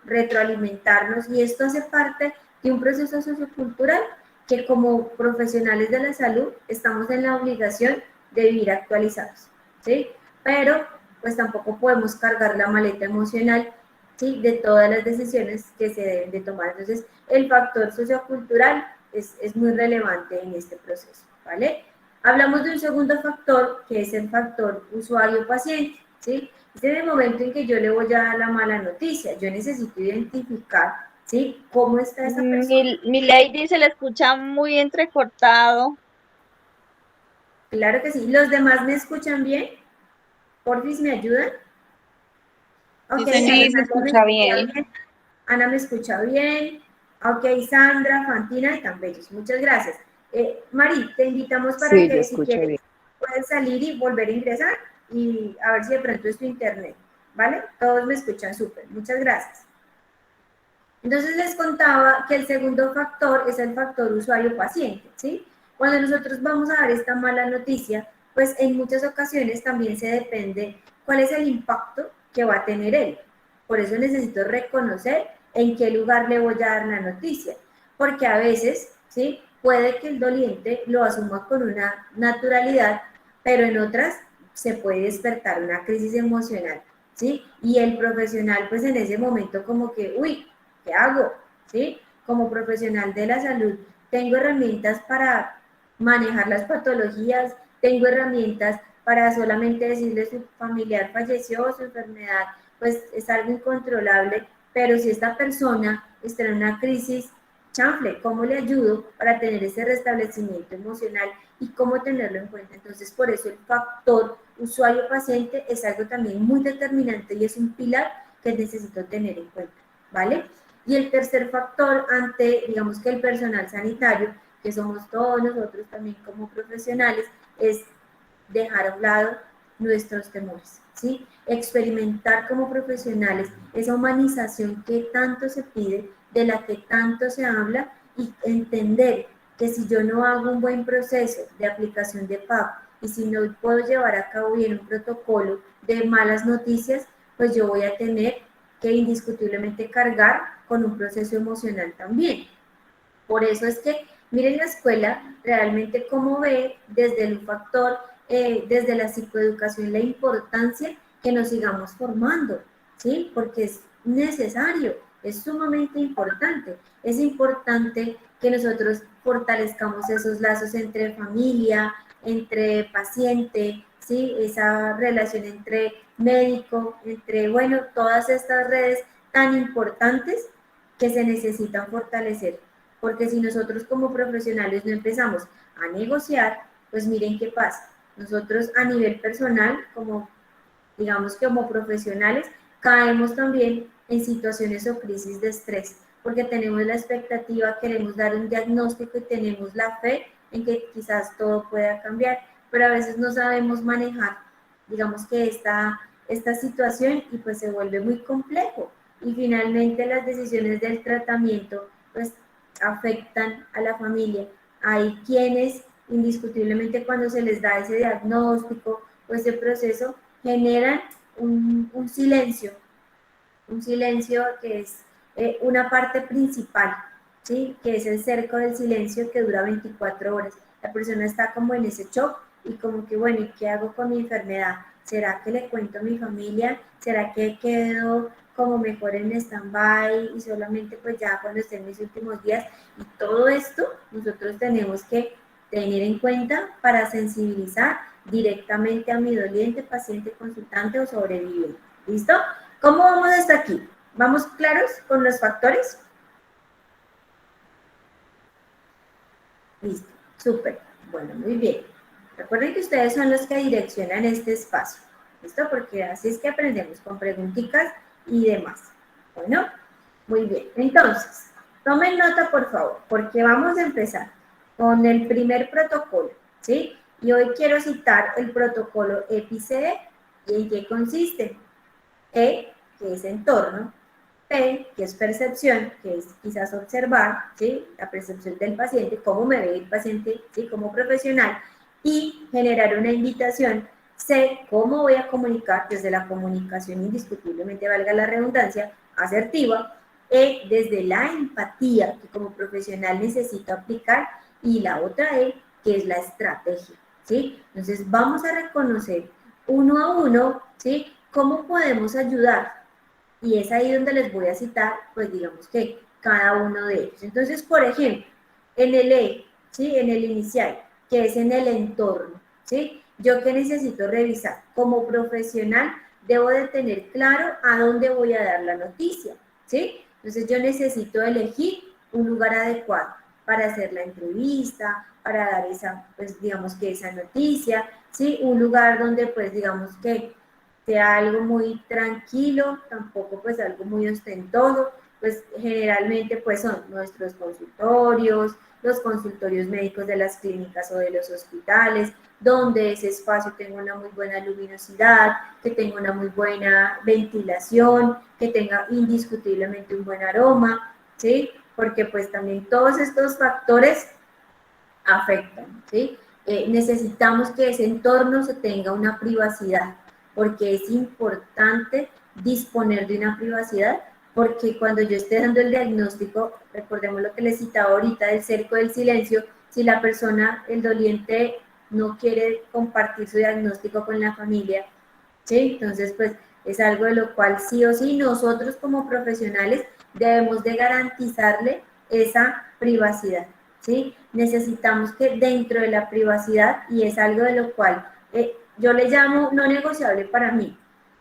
retroalimentarnos, y esto hace parte de un proceso sociocultural que como profesionales de la salud estamos en la obligación de vivir actualizados, ¿sí? Pero pues tampoco podemos cargar la maleta emocional ¿sí? De todas las decisiones que se deben de tomar. Entonces, el factor sociocultural es muy relevante en este proceso, ¿vale? Hablamos de un segundo factor, que es el factor usuario-paciente, ¿sí? Este es el momento en que yo le voy a dar la mala noticia. Yo necesito identificar, ¿sí? ¿Cómo está esa persona? Mi lady se le escucha muy entrecortado. Claro que sí. ¿Los demás me escuchan bien? ¿Porfis me ayudan? Sí, Ok, señor. Sí, se Alejandra me escucha escucha bien. bien. Ana me escucha bien. Ok, Sandra, Fantina y tan bellos. Muchas gracias. Mari, te invitamos para Sí, yo que si escucho quieres bien. puedes salir y volver a ingresar y a ver si de pronto es tu internet, ¿vale? Todos me escuchan súper. Muchas gracias. Entonces les contaba que el segundo factor es el factor usuario-paciente, ¿sí? Cuando nosotros vamos a dar esta mala noticia, pues en muchas ocasiones también se depende cuál es el impacto que va a tener él. Por eso necesito reconocer en qué lugar le voy a dar la noticia, porque a veces, ¿sí? Puede que el doliente lo asuma con una naturalidad, pero en otras se puede despertar una crisis emocional, ¿sí? Y el profesional, pues en ese momento como que, uy, ¿qué hago? ¿Sí? Como profesional de la salud, tengo herramientas para manejar las patologías, tengo herramientas para solamente decirle su familiar falleció, su enfermedad, pues es algo incontrolable, pero si esta persona está en una crisis, chanfle, ¿cómo le ayudo para tener ese restablecimiento emocional y cómo tenerlo en cuenta? Entonces, por eso el factor usuario-paciente es algo también muy determinante y es un pilar que necesito tener en cuenta, ¿vale? Y el tercer factor ante, digamos que el personal sanitario, que somos todos nosotros también como profesionales, es dejar a un lado nuestros temores, ¿sí? Experimentar como profesionales esa humanización que tanto se pide, de la que tanto se habla, y entender que si yo no hago un buen proceso de aplicación de PAP y si no puedo llevar a cabo bien un protocolo de malas noticias, pues yo voy a tener que indiscutiblemente cargar con un proceso emocional también. Por eso es que miren la escuela realmente cómo ve desde el factor, desde la psicoeducación, la importancia que nos sigamos formando, ¿sí? Porque es necesario, es sumamente importante. Es importante que nosotros fortalezcamos esos lazos entre familia, entre paciente, ¿sí? Esa relación entre médico, entre, bueno, todas estas redes tan importantes que se necesitan fortalecer, porque si nosotros como profesionales no empezamos a negociar, pues miren qué pasa. Nosotros a nivel personal, como digamos que como profesionales, caemos también en situaciones o crisis de estrés, porque tenemos la expectativa, queremos dar un diagnóstico y tenemos la fe en que quizás todo pueda cambiar, pero a veces no sabemos manejar, digamos que esta situación y pues se vuelve muy complejo. Y finalmente las decisiones del tratamiento pues afectan a la familia. Hay quienes indiscutiblemente cuando se les da ese diagnóstico o ese proceso generan un silencio que es una parte principal, ¿sí? Que es el cerco del silencio que dura 24 horas. La persona está como en ese shock y como que, bueno, ¿y qué hago con mi enfermedad? ¿Será que le cuento a mi familia? ¿Será que quedo como mejor en stand-by y solamente pues ya cuando esté en mis últimos días? Y todo esto nosotros tenemos que tener en cuenta para sensibilizar directamente a mi doliente, paciente, consultante o sobreviviente. ¿Listo? ¿Cómo vamos hasta aquí? ¿Vamos claros con los factores? Listo, súper. Bueno, muy bien. Recuerden que ustedes son los que direccionan este espacio. ¿Listo? Porque así es que aprendemos con preguntitas y demás. Bueno, muy bien. Entonces, tomen nota, por favor, porque vamos a empezar con el primer protocolo, ¿sí? Y hoy quiero citar el protocolo EPICE. ¿Y en qué consiste? E, que es entorno, P, que es percepción, que es quizás observar, ¿sí? La percepción del paciente, cómo me ve el paciente, ¿sí? Como profesional, y generar una invitación. C, cómo voy a comunicar desde la comunicación indiscutiblemente, valga la redundancia, asertiva. E, desde la empatía, que como profesional necesito aplicar, y la otra E, que es la estrategia, ¿sí? Entonces vamos a reconocer uno a uno, ¿sí? ¿Cómo podemos ayudar? Y es ahí donde les voy a citar, pues digamos que cada uno de ellos. Entonces, por ejemplo, en el E, ¿sí? En el inicial, que es en el entorno, ¿sí? Yo que necesito revisar como profesional, debo de tener claro a dónde voy a dar la noticia, ¿sí? Entonces yo necesito elegir un lugar adecuado para hacer la entrevista, para dar esa, pues digamos que esa noticia, ¿sí? Un lugar donde pues digamos que sea algo muy tranquilo, tampoco pues algo muy ostentoso, pues generalmente pues son nuestros consultorios, los consultorios médicos de las clínicas o de los hospitales, donde ese espacio tenga una muy buena luminosidad, que tenga una muy buena ventilación, que tenga indiscutiblemente un buen aroma, ¿sí? Porque pues también todos estos factores afectan, ¿sí? Necesitamos que ese entorno se tenga una privacidad, porque es importante disponer de una privacidad, porque cuando yo esté dando el diagnóstico, recordemos lo que les citaba ahorita del cerco del silencio, si la persona, el doliente, no quiere compartir su diagnóstico con la familia, ¿sí? Entonces, pues es algo de lo cual sí o sí nosotros como profesionales debemos de garantizarle esa privacidad, ¿sí? Necesitamos que dentro de la privacidad, y es algo de lo cual yo le llamo no negociable para mí,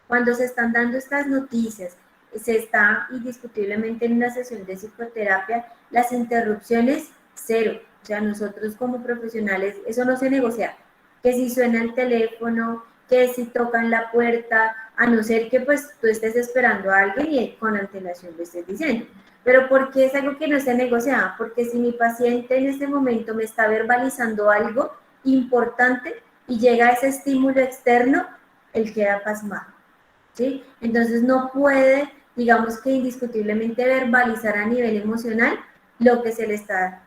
cuando se están dando estas noticias, se está indiscutiblemente en una sesión de psicoterapia, las interrupciones cero, o sea, nosotros como profesionales, eso no se negocia, que si suena el teléfono, que si tocan la puerta, a no ser que pues tú estés esperando a alguien y con antelación lo estés diciendo. Pero ¿por qué es algo que no se negocia? Porque si mi paciente en este momento me está verbalizando algo importante y llega ese estímulo externo, él queda pasmado, ¿sí? Entonces no puede, digamos que indiscutiblemente verbalizar a nivel emocional lo que se le está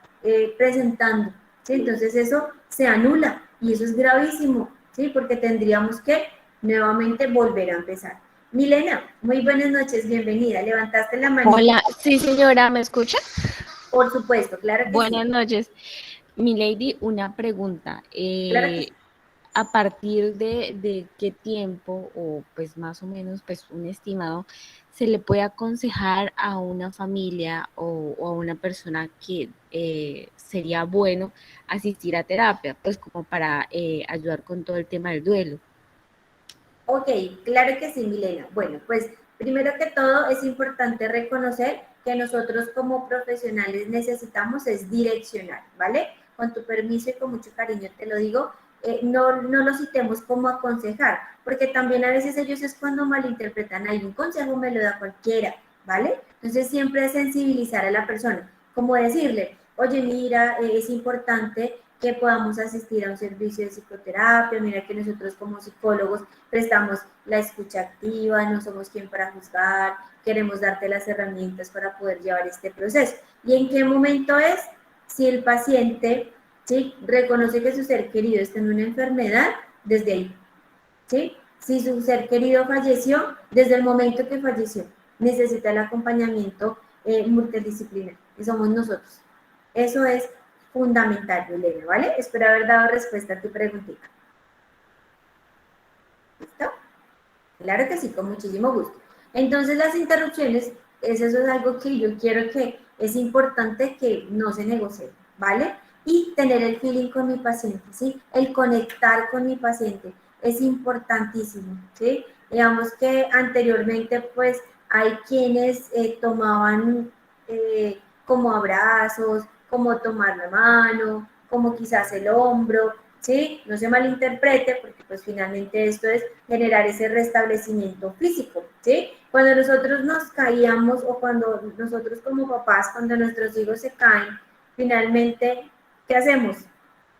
presentando, ¿sí? Entonces eso se anula y eso es gravísimo, ¿sí? Porque tendríamos que nuevamente volver a empezar. Milena, muy buenas noches, bienvenida. Levantaste la manita. Hola, sí señora, ¿me escucha? Por supuesto, claro que Buenas sí. noches. Mi lady, una pregunta. Claro que sí. ¿A partir de qué tiempo o pues más o menos pues un estimado se le puede aconsejar a una familia o a una persona que sería bueno asistir a terapia, pues como para ayudar con todo el tema del duelo? Ok, claro que sí, Milena. Bueno, pues primero que todo es importante reconocer que nosotros como profesionales necesitamos es direccionar, ¿vale? Con tu permiso y con mucho cariño te lo digo, no lo citemos como aconsejar, porque también a veces ellos es cuando malinterpretan, hay un consejo me lo da cualquiera, ¿vale? Entonces siempre es sensibilizar a la persona, como decirle, oye, mira, es importante que podamos asistir a un servicio de psicoterapia, mira que nosotros como psicólogos prestamos la escucha activa, no somos quien para juzgar, queremos darte las herramientas para poder llevar este proceso. ¿Y en qué momento es? Si el paciente, ¿sí?, reconoce que su ser querido está en una enfermedad, desde ahí, ¿sí? Si su ser querido falleció, desde el momento que falleció, necesita el acompañamiento multidisciplinar, que somos nosotros. Eso es fundamental, Elena, ¿vale? Espero haber dado respuesta a tu preguntita. ¿Listo? Claro que sí, con muchísimo gusto. Entonces, las interrupciones, eso es algo que yo quiero que es importante que no se negocie, ¿vale? Y tener el feeling con mi paciente, ¿sí? El conectar con mi paciente es importantísimo, ¿sí? Digamos que anteriormente, pues, hay quienes tomaban como abrazos, como tomar la mano, como quizás el hombro, ¿sí? No se malinterprete, porque pues finalmente esto es generar ese restablecimiento físico, ¿sí? Cuando nosotros nos caíamos o cuando nosotros como papás, cuando nuestros hijos se caen, finalmente, ¿qué hacemos?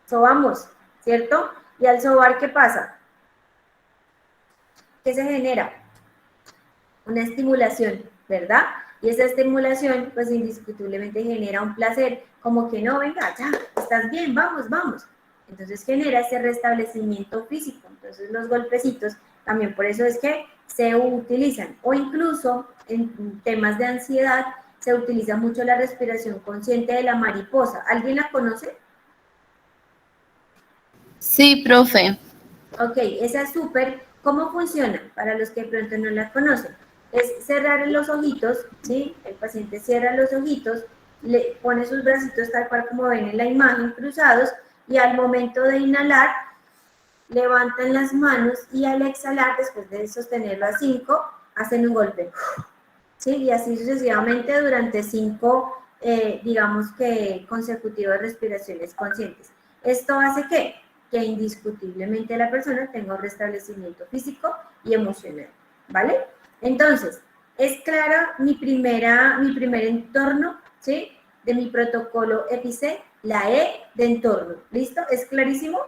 Sobamos, ¿cierto? Y al sobar, ¿qué pasa? ¿Qué se genera? Una estimulación, ¿verdad? Y esa estimulación, pues indiscutiblemente genera un placer, como que no, venga, ya, estás bien, vamos, vamos. Entonces genera ese restablecimiento físico. Entonces los golpecitos, también por eso es que se utilizan, o incluso en temas de ansiedad, se utiliza mucho la respiración consciente de la mariposa. ¿Alguien la conoce? Sí, profe. Ok, esa es súper. ¿Cómo funciona? Para los que de pronto no la conocen. es cerrar los ojitos, ¿sí? El paciente cierra los ojitos, le pone sus bracitos tal cual como ven en la imagen, cruzados, y al momento de inhalar, levantan las manos y al exhalar, después de sostenerlo a 5, hacen un golpe. ¿Sí? Y así sucesivamente durante 5, digamos que consecutivas respiraciones conscientes. ¿Esto hace qué? Que indiscutiblemente la persona tenga un restablecimiento físico y emocional, ¿vale? Entonces, es clara mi primer entorno, ¿sí? De mi protocolo EPIC, la E de entorno. ¿Listo? ¿Es clarísimo?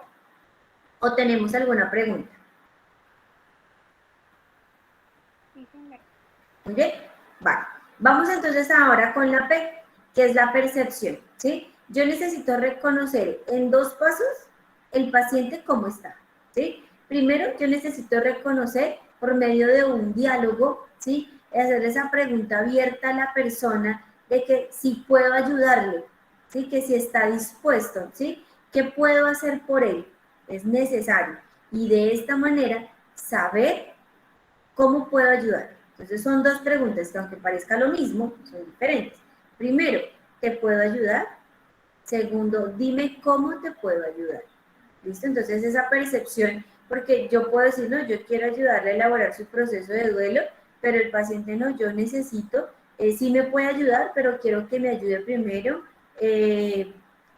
¿O tenemos alguna pregunta? Muy bien, vale. Vamos entonces ahora con la P, que es la percepción, ¿sí? Yo necesito reconocer en 2 pasos el paciente cómo está, ¿sí? Primero, yo necesito reconocer por medio de un diálogo, ¿sí? Hacerle esa pregunta abierta a la persona de que si puedo ayudarle, ¿sí? Que si está dispuesto, ¿sí? ¿Qué puedo hacer por él? Es necesario. Y de esta manera, saber cómo puedo ayudar. Entonces son 2 preguntas que aunque parezca lo mismo, son diferentes. Primero, ¿te puedo ayudar? Segundo, dime cómo te puedo ayudar. ¿Listo? Entonces esa percepción, porque yo puedo decir, no, yo quiero ayudarle a elaborar su proceso de duelo, pero el paciente no, yo necesito, sí me puede ayudar, pero quiero que me ayude primero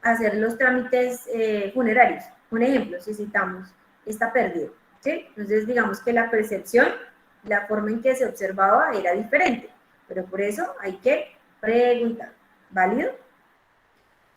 a hacer los trámites funerarios. Un ejemplo, si citamos esta pérdida, ¿sí? Entonces digamos que la percepción, la forma en que se observaba era diferente, pero por eso hay que preguntar, ¿válido?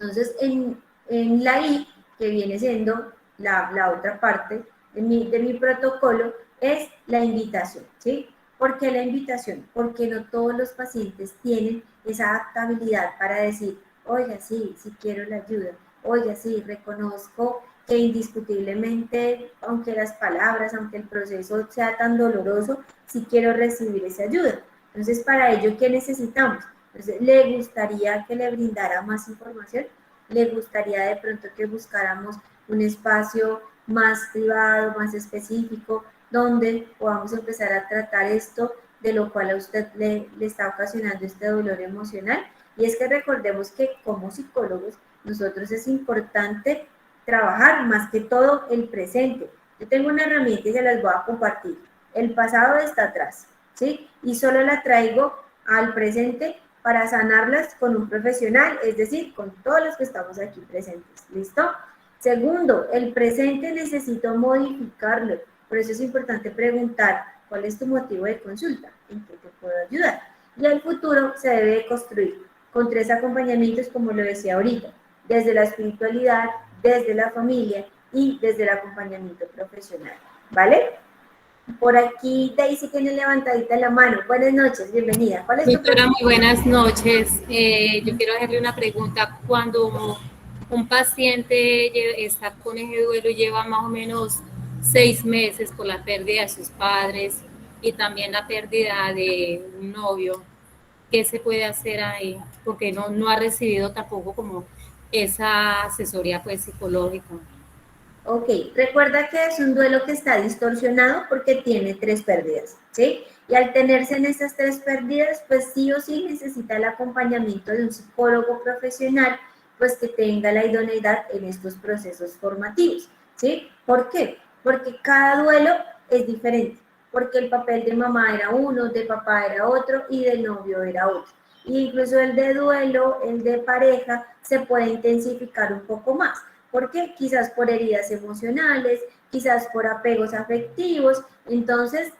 Entonces, en la I, que viene siendo la otra parte de mi protocolo, es la invitación, ¿sí? ¿Por qué la invitación? Porque no todos los pacientes tienen esa adaptabilidad para decir, oiga, sí, sí quiero la ayuda, oiga, sí, reconozco que indiscutiblemente, aunque las palabras, aunque el proceso sea tan doloroso, sí quiero recibir esa ayuda. Entonces, para ello, ¿qué necesitamos? Entonces, ¿le gustaría que le brindara más información? ¿Le gustaría de pronto que buscáramos un espacio más privado, más específico, donde podamos empezar a tratar esto de lo cual a usted le está ocasionando este dolor emocional? Y es que recordemos que como psicólogos, nosotros es importante trabajar más que todo el presente. Yo tengo una herramienta y se las voy a compartir. El pasado está atrás, ¿sí? Y solo la traigo al presente para sanarlas con un profesional, es decir, con todos los que estamos aquí presentes. ¿Listo? Segundo, el presente necesito modificarlo. Por eso es importante preguntar, ¿cuál es tu motivo de consulta? ¿En qué te puedo ayudar? Y el futuro se debe construir con 3 acompañamientos, como lo decía ahorita, desde la espiritualidad, desde la familia y desde el acompañamiento profesional. ¿Vale? Por aquí Daisy tiene levantadita la mano. Buenas noches, bienvenida. ¿Cuál es tu Doctora, muy buenas noches. Yo quiero hacerle una pregunta. Cuando un paciente está con ese duelo, lleva más o menos 6 meses por la pérdida de sus padres y también la pérdida de un novio, ¿qué se puede hacer ahí? Porque no ha recibido tampoco como esa asesoría pues psicológica. Ok, recuerda que es un duelo que está distorsionado porque tiene 3 pérdidas, ¿sí? Y al tenerse en esas 3 pérdidas, pues sí o sí necesita el acompañamiento de un psicólogo profesional, pues que tenga la idoneidad en estos procesos formativos, ¿sí? ¿Por qué? Porque cada duelo es diferente, porque el papel de mamá era uno, de papá era otro y de novio era otro. E incluso el de duelo, el de pareja, se puede intensificar un poco más. ¿Por qué? Quizás por heridas emocionales, quizás por apegos afectivos. Entonces,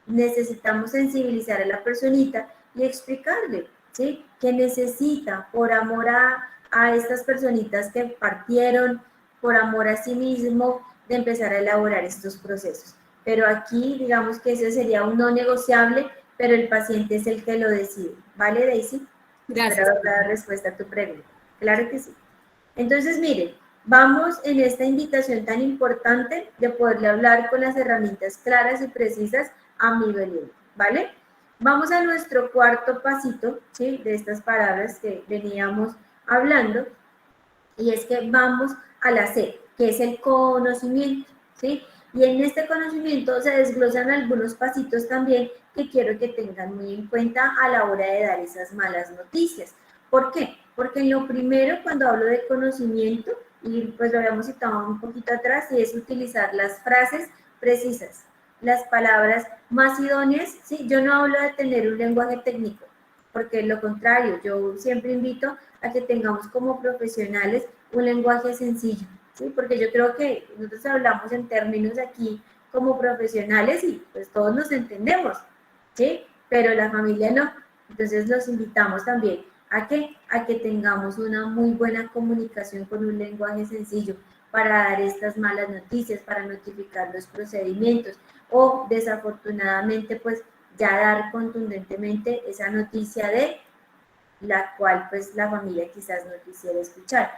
necesitamos sensibilizar a la personita y explicarle, ¿sí? Que necesita, por amor a estas personitas que partieron, por amor a sí mismo, de empezar a elaborar estos procesos. Pero aquí, digamos que ese sería un no negociable, pero el paciente es el que lo decide. ¿Vale, Daisy? Gracias. Espero dar respuesta a tu pregunta. Claro que sí. Entonces, miren, vamos en esta invitación tan importante de poderle hablar con las herramientas claras y precisas a mi doliente, ¿vale? Vamos a nuestro cuarto pasito, ¿sí? De estas palabras que veníamos hablando, y es que vamos a la C, que es el conocimiento, ¿sí? Y en este conocimiento se desglosan algunos pasitos también que quiero que tengan muy en cuenta a la hora de dar esas malas noticias. ¿Por qué? Porque en lo primero, cuando hablo de conocimiento, y pues lo habíamos citado un poquito atrás, y es utilizar las frases precisas, las palabras más idóneas, ¿sí? Yo no hablo de tener un lenguaje técnico, porque es lo contrario, yo siempre invito a que tengamos como profesionales un lenguaje sencillo, ¿sí? Porque yo creo que nosotros hablamos en términos aquí como profesionales y pues todos nos entendemos, ¿sí? Pero la familia no. Entonces los invitamos también a que tengamos una muy buena comunicación con un lenguaje sencillo para dar estas malas noticias, para notificar los procedimientos o desafortunadamente pues ya dar contundentemente esa noticia de la cual pues la familia quizás no quisiera escuchar.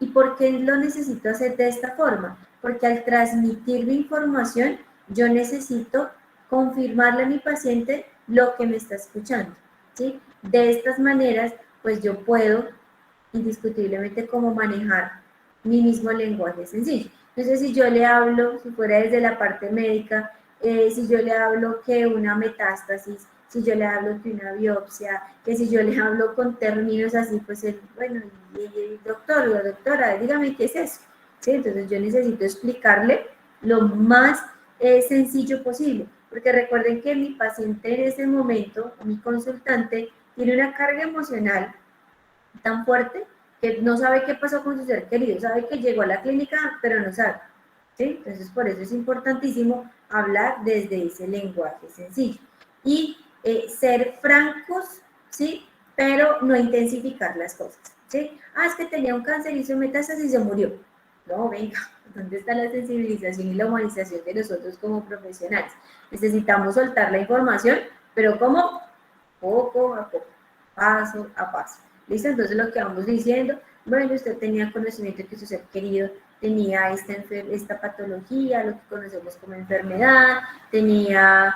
¿Y por qué lo necesito hacer de esta forma? Porque al transmitir mi información, yo necesito confirmarle a mi paciente lo que me está escuchando, ¿sí? De estas maneras, pues yo puedo indiscutiblemente como manejar mi mismo lenguaje sencillo. Entonces, si yo le hablo, si fuera desde la parte médica, si yo le hablo que una metástasis, si yo le hablo que una biopsia, que si yo le hablo con términos así, pues, bueno, doctor o doctora, dígame qué es eso. ¿Sí? Entonces, yo necesito explicarle lo más sencillo posible, porque recuerden que mi paciente en ese momento, mi consultante, tiene una carga emocional tan fuerte que no sabe qué pasó con su ser querido, sabe que llegó a la clínica, pero no sabe. ¿Sí? Entonces, por eso es importantísimo hablar desde ese lenguaje sencillo. Y ser francos, ¿sí? Pero no intensificar las cosas, ¿sí? Ah, es que tenía un cáncer, hizo metástasis y se murió. No, venga, ¿dónde está la sensibilización y la humanización de nosotros como profesionales? Necesitamos soltar la información, pero ¿cómo? Poco a poco, paso a paso. ¿Listo? Entonces lo que vamos diciendo, bueno, usted tenía conocimiento que su ser querido tenía esta patología, lo que conocemos como enfermedad, tenía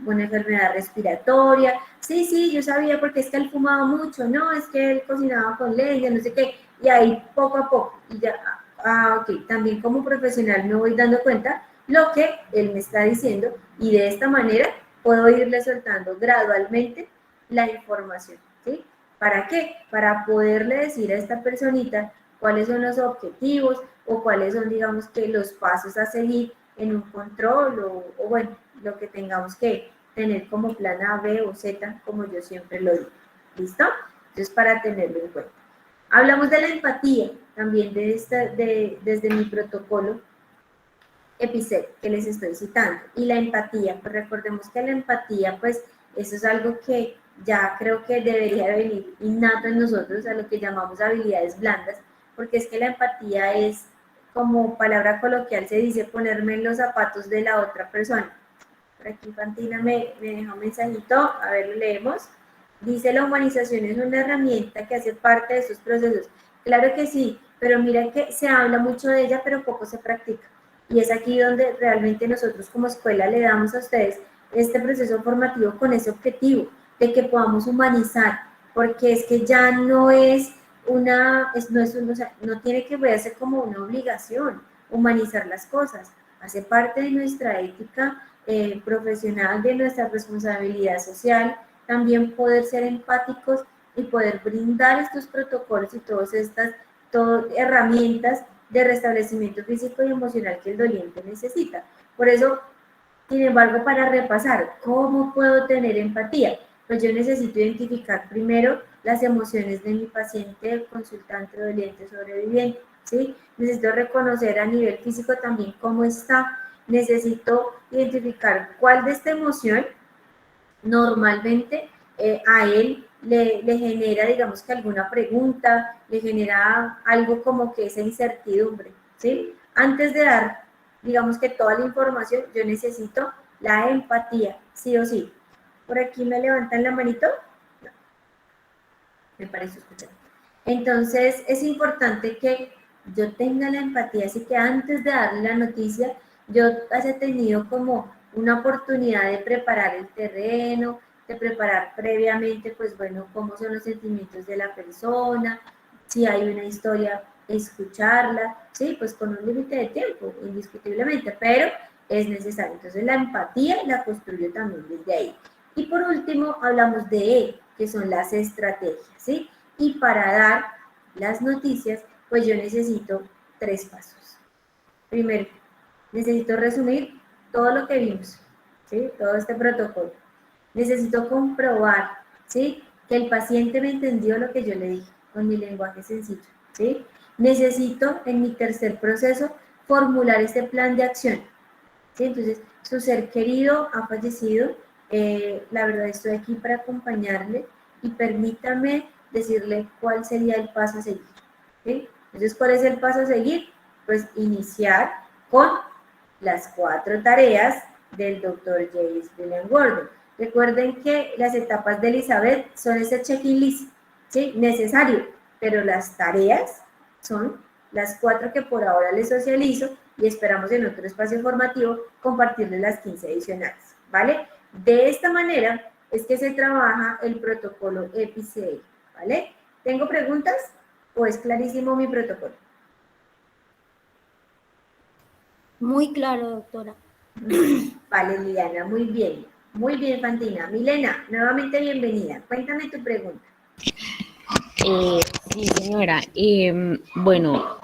una enfermedad respiratoria. Sí, sí, yo sabía porque es que él fumaba mucho, no, es que él cocinaba con leña, no sé qué, y ahí poco a poco, y ya, ok, también como profesional me voy dando cuenta lo que él me está diciendo, y de esta manera puedo irle soltando gradualmente la información, ¿sí? ¿Para qué? Para poderle decir a esta personita cuáles son los objetivos o cuáles son, digamos, que los pasos a seguir en un control o bueno, lo que tengamos que tener como plan A, B o Z, como yo siempre lo digo. ¿Listo? Entonces, para tenerlo en cuenta. Hablamos de la empatía, también desde mi protocolo EPICET que les estoy citando. Y la empatía, pues recordemos que la empatía, pues eso es algo que ya creo que debería venir innato en nosotros, a lo que llamamos habilidades blandas, porque es que la empatía es, como palabra coloquial se dice, ponerme en los zapatos de la otra persona. Por aquí Fantina me dejó un mensajito, a ver, lo leemos. Dice, la humanización es una herramienta que hace parte de esos procesos. Claro que sí, pero mira que se habla mucho de ella, pero poco se practica. Y es aquí donde realmente nosotros como escuela le damos a ustedes este proceso formativo con ese objetivo, de que podamos humanizar, porque es que ya no es no tiene que verse como una obligación humanizar las cosas, hace parte de nuestra ética profesional, de nuestra responsabilidad social, también poder ser empáticos y poder brindar estos protocolos y todas estas herramientas de restablecimiento físico y emocional que el doliente necesita. Por eso, sin embargo, para repasar, ¿cómo puedo tener empatía? Pues yo necesito identificar primero las emociones de mi paciente, consultante, doliente, sobreviviente, ¿sí? Necesito reconocer a nivel físico también cómo está. Necesito identificar cuál de esta emoción normalmente a él le genera, digamos que alguna pregunta, le genera algo como que esa incertidumbre, ¿sí? Antes de dar, digamos que toda la información, yo necesito la empatía, sí o sí. Por aquí me levantan la manito. No, me parece escuchar. Entonces, es importante que yo tenga la empatía, así que antes de darle la noticia, yo haya tenido como una oportunidad de preparar el terreno, de preparar previamente, pues bueno, cómo son los sentimientos de la persona, si hay una historia escucharla, ¿sí? Pues con un límite de tiempo, indiscutiblemente, pero es necesario. Entonces la empatía la construyo también desde ahí. Y por último hablamos de E, que son las estrategias, ¿sí? Y para dar las noticias, pues yo necesito 3 pasos. Primero, necesito resumir todo lo que vimos, ¿sí? Todo este protocolo. Necesito comprobar, ¿sí? Que el paciente me entendió lo que yo le dije, con mi lenguaje sencillo, ¿sí? Necesito, en mi tercer proceso, formular este plan de acción, ¿sí? Entonces, su ser querido ha fallecido, la verdad estoy aquí para acompañarle y permítame decirle cuál sería el paso a seguir, ¿sí? Entonces, ¿cuál es el paso a seguir? Pues iniciar con las 4 tareas del Dr. James William Gordon. Recuerden que las etapas de Elizabeth son ese check-in list, ¿sí? Necesario, pero las tareas son las 4 que por ahora les socializo y esperamos en otro espacio formativo compartirles las 15 adicionales, ¿vale? De esta manera es que se trabaja el protocolo EPI-CI, ¿vale? ¿Tengo preguntas o es clarísimo mi protocolo? Muy claro, doctora. Vale, Liliana, muy bien. Muy bien, Fantina. Milena, nuevamente bienvenida. Cuéntame tu pregunta. Sí, señora. Bueno,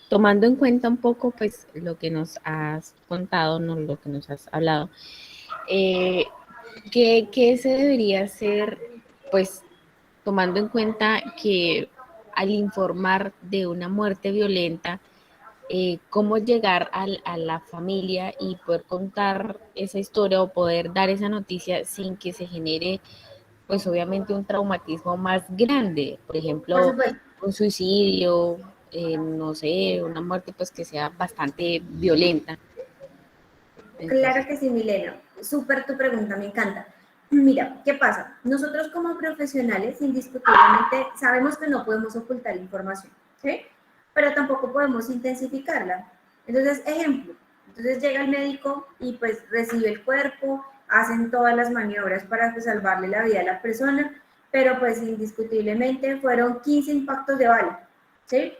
tomando en cuenta un poco, pues, lo que nos has contado, ¿no? Lo que nos has hablado, ¿qué se debería hacer, pues, tomando en cuenta que al informar de una muerte violenta, cómo llegar a la familia y poder contar esa historia o poder dar esa noticia sin que se genere, pues obviamente, un traumatismo más grande? Por Por ejemplo, supuesto. un suicidio, no sé, una muerte pues que sea bastante violenta. Entonces, Claro que sí, Milena. Súper tu pregunta, me encanta. Mira, ¿qué pasa? Nosotros como profesionales, indiscutiblemente, sabemos que no podemos ocultar información, ¿sí? Pero tampoco podemos intensificarla. Entonces, ejemplo, entonces llega el médico y pues recibe el cuerpo, hacen todas las maniobras para pues, salvarle la vida a la persona, pero pues indiscutiblemente fueron 15 impactos de bala, ¿sí?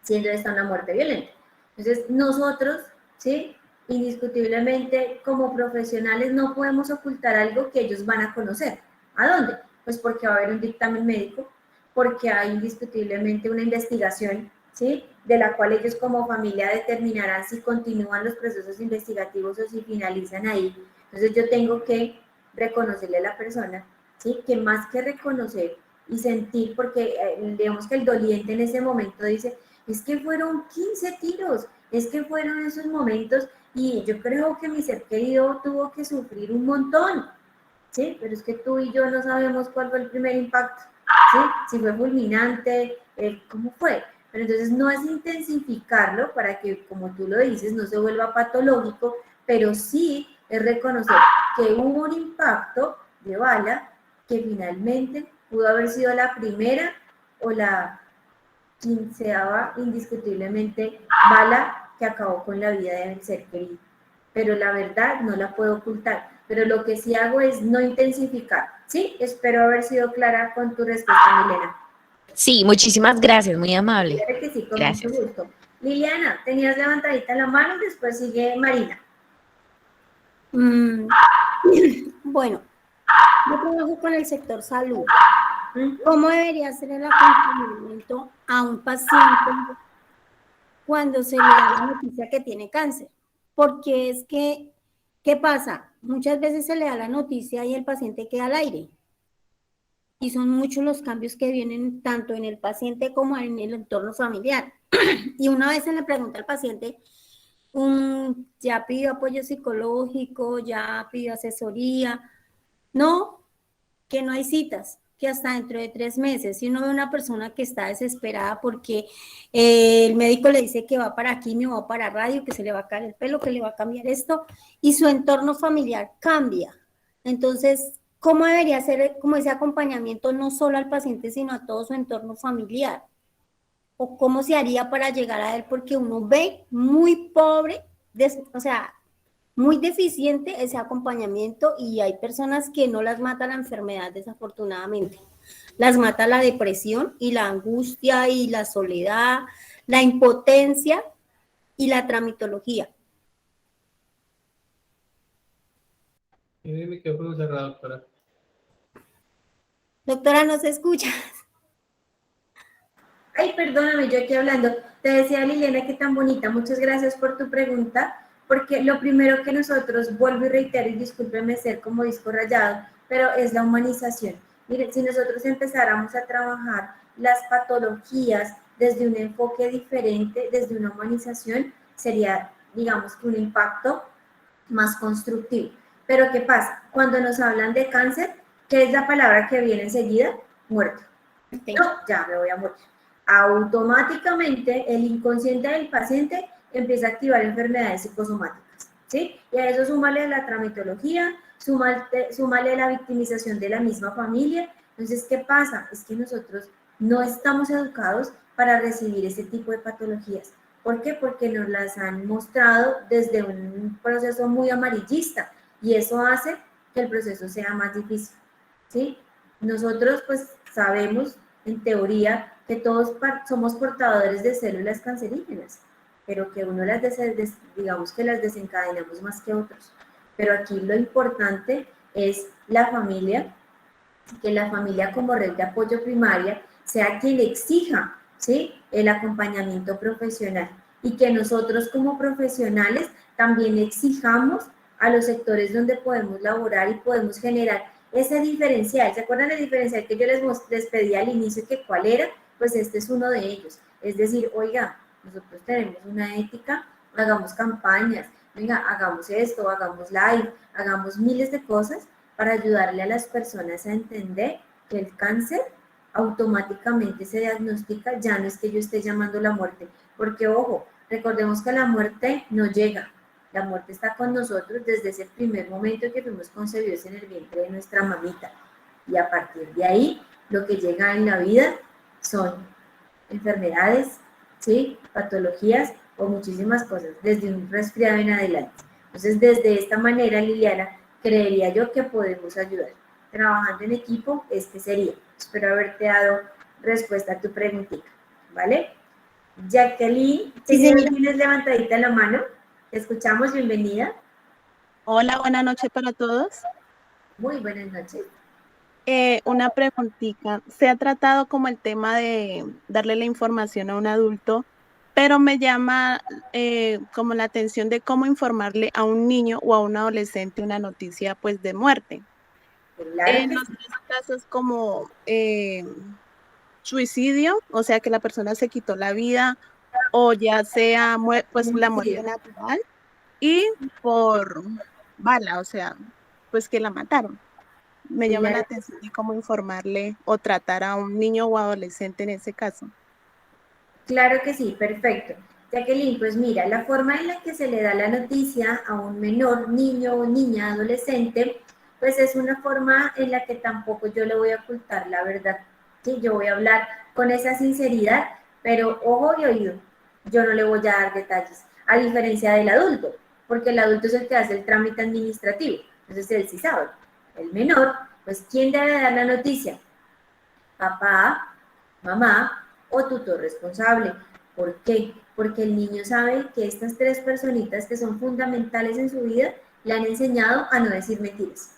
Siendo esta una muerte violenta. Entonces, nosotros, ¿sí? Indiscutiblemente, como profesionales, no podemos ocultar algo que ellos van a conocer. ¿A dónde? Pues porque va a haber un dictamen médico, porque hay indiscutiblemente una investigación, ¿sí? De la cual ellos como familia determinarán si continúan los procesos investigativos o si finalizan ahí. Entonces, yo tengo que reconocerle a la persona, ¿sí? Que más que reconocer y sentir, porque digamos que el doliente en ese momento dice, es que fueron 15 tiros, es que fueron esos momentos y yo creo que mi ser querido tuvo que sufrir un montón, ¿sí? Pero es que tú y yo no sabemos cuál fue el primer impacto, ¿sí? Si fue fulminante, ¿cómo fue? Pero entonces no es intensificarlo para que, como tú lo dices, no se vuelva patológico, pero sí es reconocer que hubo un impacto de bala que finalmente pudo haber sido la primera o la quinceava indiscutiblemente bala que acabó con la vida del ser querido. Pero la verdad no la puedo ocultar. Pero lo que sí hago es no intensificar. ¿Sí? Espero haber sido clara con tu respuesta, Milena. sí, muchísimas gracias, muy amable. Claro que sí, con mucho Gracias. gusto. Liliana, tenías levantadita la mano, después sigue Marina. Bueno, yo trabajo con el sector salud. ¿Cómo debería ser el acompañamiento a un paciente cuando se le da la noticia que tiene cáncer? Porque es que, ¿qué pasa? Muchas veces se le da la noticia y el paciente queda al aire. Y son muchos los cambios que vienen tanto en el paciente como en el entorno familiar. Y una vez se le pregunta al paciente, ya pidió apoyo psicológico, ya pidió asesoría. No, que no hay citas, que hasta dentro de 3 meses. Si uno ve una persona que está desesperada porque el médico le dice que va para quimio, va para radio, que se le va a caer el pelo, que le va a cambiar esto, y su entorno familiar cambia. Entonces, ¿cómo debería ser como ese acompañamiento no solo al paciente, sino a todo su entorno familiar? ¿O cómo se haría para llegar a él? Porque uno ve muy pobre, o sea, muy deficiente ese acompañamiento y hay personas que no las mata la enfermedad, desafortunadamente. las mata la depresión y la angustia y la soledad, la impotencia y la tramitología. Y me quedo con un cerrado, doctora. Doctora, ¿no se escucha? Ay, perdóname, yo aquí hablando. Te decía Liliana que tan bonita. Muchas gracias por tu pregunta, porque lo primero que nosotros, vuelvo y reitero, y discúlpeme ser como disco rayado, pero es la humanización. Miren, si nosotros empezáramos a trabajar las patologías desde un enfoque diferente, desde una humanización, sería, digamos, que un impacto más constructivo. Pero ¿qué pasa? Cuando nos hablan de cáncer, ¿qué es la palabra que viene enseguida? Muerto. No, ya me voy a morir. Automáticamente el inconsciente del paciente empieza a activar enfermedades psicosomáticas, ¿sí? Y a eso súmale la tramitología, súmale la victimización de la misma familia. Entonces, ¿qué pasa? Es que nosotros no estamos educados para recibir ese tipo de patologías. ¿Por qué? Porque nos las han mostrado desde un proceso muy amarillista y eso hace que el proceso sea más difícil, ¿sí? Nosotros pues sabemos en teoría que todos somos portadores de células cancerígenas, pero que uno digamos que las desencadenamos más que otros. Pero aquí lo importante es la familia, que la familia como red de apoyo primaria sea quien exija, ¿sí?, el acompañamiento profesional y que nosotros como profesionales también exijamos a los sectores donde podemos laborar y podemos generar ese diferencial. ¿Se acuerdan del diferencial que yo les pedí al inicio que cuál era? Pues este es uno de ellos. Es decir, oiga, nosotros tenemos una ética, hagamos campañas, venga, hagamos esto, hagamos live, hagamos miles de cosas para ayudarle a las personas a entender que el cáncer automáticamente se diagnostica, ya no es que yo esté llamando la muerte, porque ojo, recordemos que la muerte no llega, la muerte está con nosotros desde ese primer momento que fuimos concebidos en el vientre de nuestra mamita, y a partir de ahí, lo que llega en la vida son enfermedades, ¿sí?, patologías o muchísimas cosas, desde un resfriado en adelante. Entonces, desde esta manera, Liliana, creería yo que podemos ayudar. Trabajando en equipo, sería. Espero haberte dado respuesta a tu preguntita, ¿vale? Jacqueline, Sí, ¿tienes levantadita la mano? Te escuchamos, bienvenida. Hola, buenas noches para todos. Muy buenas noches. Una preguntita. Se ha tratado como el tema de darle la información a un adulto, pero me llama como la atención de cómo informarle a un niño o a un adolescente una noticia pues de muerte. Claro En los tres casos como suicidio, o sea que la persona se quitó la vida, o ya sea pues la muerte natural, y por bala, o sea, pues que la mataron. Me llama la atención de cómo informarle o tratar a un niño o adolescente en ese caso. Claro que sí, perfecto. Jacqueline, pues mira, la forma en la que se le da la noticia a un menor, niño o niña, adolescente, pues es una forma en la que tampoco yo le voy a ocultar la verdad. Sí, yo voy a hablar con esa sinceridad, pero ojo y oído, yo no le voy a dar detalles, a diferencia del adulto, porque el adulto es el que hace el trámite administrativo, entonces él sí sabe. El menor, pues ¿quién debe dar la noticia? Papá, mamá o tutor responsable. ¿Por qué? Porque el niño sabe que estas tres personitas que son fundamentales en su vida le han enseñado a no decir mentiras.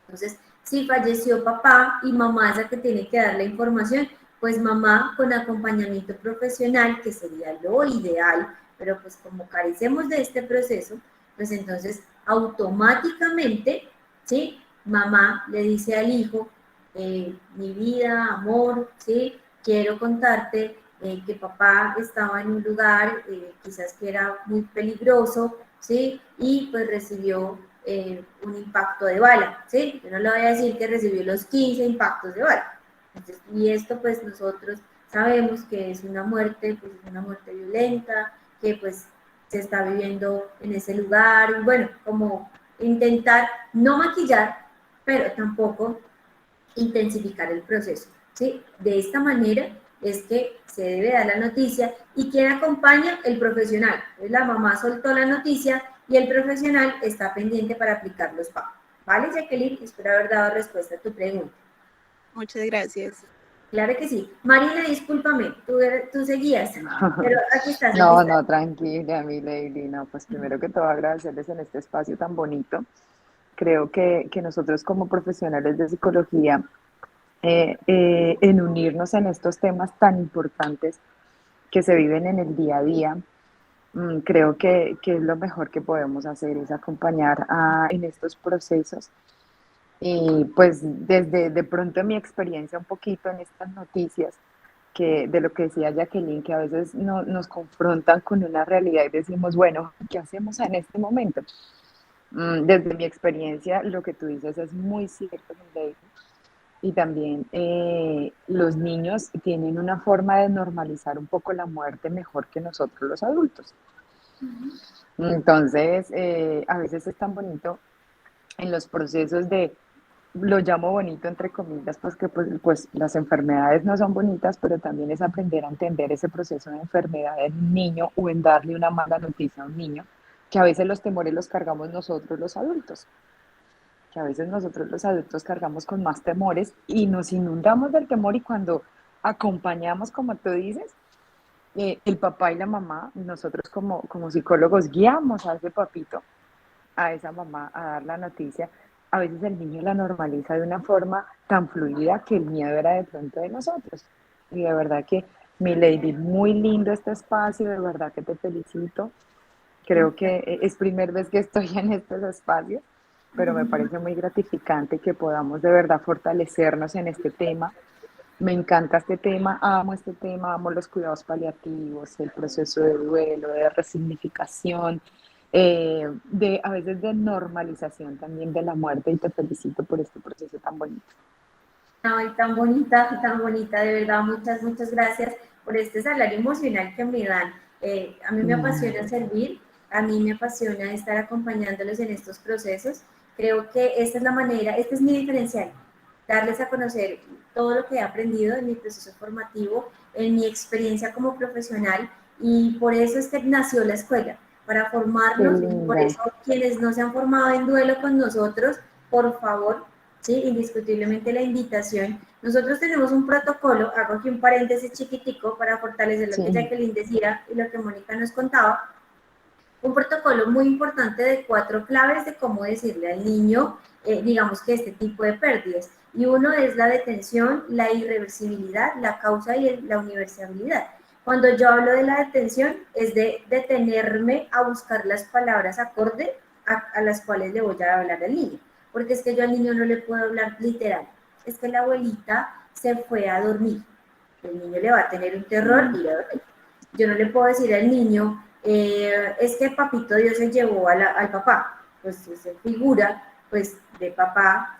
Entonces, si falleció papá y mamá es la que tiene que dar la información, pues mamá con acompañamiento profesional, que sería lo ideal, pero pues como carecemos de este proceso, pues entonces automáticamente, ¿sí?, mamá le dice al hijo, mi vida, amor, ¿sí?, quiero contarte que papá estaba en un lugar quizás que era muy peligroso, ¿sí?, y pues recibió un impacto de bala, ¿sí? Yo no le voy a decir que recibió los 15 impactos de bala. Entonces, y esto pues nosotros sabemos que es una muerte, pues es una muerte violenta, que pues se está viviendo en ese lugar, y bueno, como intentar no maquillar, pero tampoco intensificar el proceso, ¿sí? De esta manera es que se debe dar la noticia y quien acompaña, el profesional. Entonces, la mamá soltó la noticia y el profesional está pendiente para aplicar los pagos. ¿Vale, Jacqueline? Espero haber dado respuesta a tu pregunta. Muchas gracias. Claro que sí. Marina, discúlpame, tú seguías, pero aquí estás, aquí No, estás. no, tranquila, mi lady. No, pues primero que todo agradecerles en este espacio tan bonito. Creo que nosotros como profesionales de psicología, en unirnos en estos temas tan importantes que se viven en el día a día, creo que es lo mejor que podemos hacer, es acompañar en estos procesos. Y pues desde de pronto mi experiencia un poquito en estas noticias, que de lo que decía Jacqueline, que a veces nos confrontan con una realidad y decimos, bueno, ¿qué hacemos en este momento? Desde mi experiencia, lo que tú dices es muy cierto, Lady. Y también los niños tienen una forma de normalizar un poco la muerte mejor que nosotros los adultos. Entonces, a veces es tan bonito en los procesos de, lo llamo bonito entre comillas, pues que pues las enfermedades no son bonitas, pero también es aprender a entender ese proceso de enfermedad en un niño o en darle una mala noticia a un niño, que a veces los temores los cargamos nosotros los adultos, que a veces nosotros los adultos cargamos con más temores y nos inundamos del temor y cuando acompañamos, como tú dices, el papá y la mamá, nosotros como psicólogos guiamos a ese papito, a esa mamá a dar la noticia, a veces el niño la normaliza de una forma tan fluida que el miedo era de pronto de nosotros. Y de verdad que, mi lady, muy lindo este espacio, de verdad que te felicito. Creo que es primera vez que estoy en estos espacios, pero me parece muy gratificante que podamos de verdad fortalecernos en este tema. Me encanta este tema, amo los cuidados paliativos, el proceso de duelo, de resignificación, de a veces de normalización también de la muerte y te felicito por este proceso tan bonito. Ay, tan bonita, de verdad, muchas, muchas gracias por este salario emocional que me dan. A mí me apasiona servir, a mí me apasiona estar acompañándolos en estos procesos. Creo que esta es la manera, este es mi diferencial, darles a conocer todo lo que he aprendido en mi proceso formativo, en mi experiencia como profesional, y por eso es que nació la escuela, para formarnos, y por eso quienes no se han formado en duelo con nosotros, por favor, ¿sí? Indiscutiblemente la invitación. Nosotros tenemos un protocolo, hago aquí un paréntesis chiquitico para fortalecer lo que Jacqueline decía y lo que Mónica nos contaba, un protocolo muy importante de 4 claves de cómo decirle al niño, digamos que este tipo de pérdidas. Y uno es la detención, la irreversibilidad, la causa y la universalidad. Cuando yo hablo de la detención, es de detenerme a buscar las palabras acorde a las cuales le voy a hablar al niño. Porque es que yo al niño no le puedo hablar literal. Es que la abuelita se fue a dormir. El niño le va a tener un terror y a dormir. Yo no le puedo decir al niño, es que papito Dios se llevó al papá. Pues esa figura, pues de papá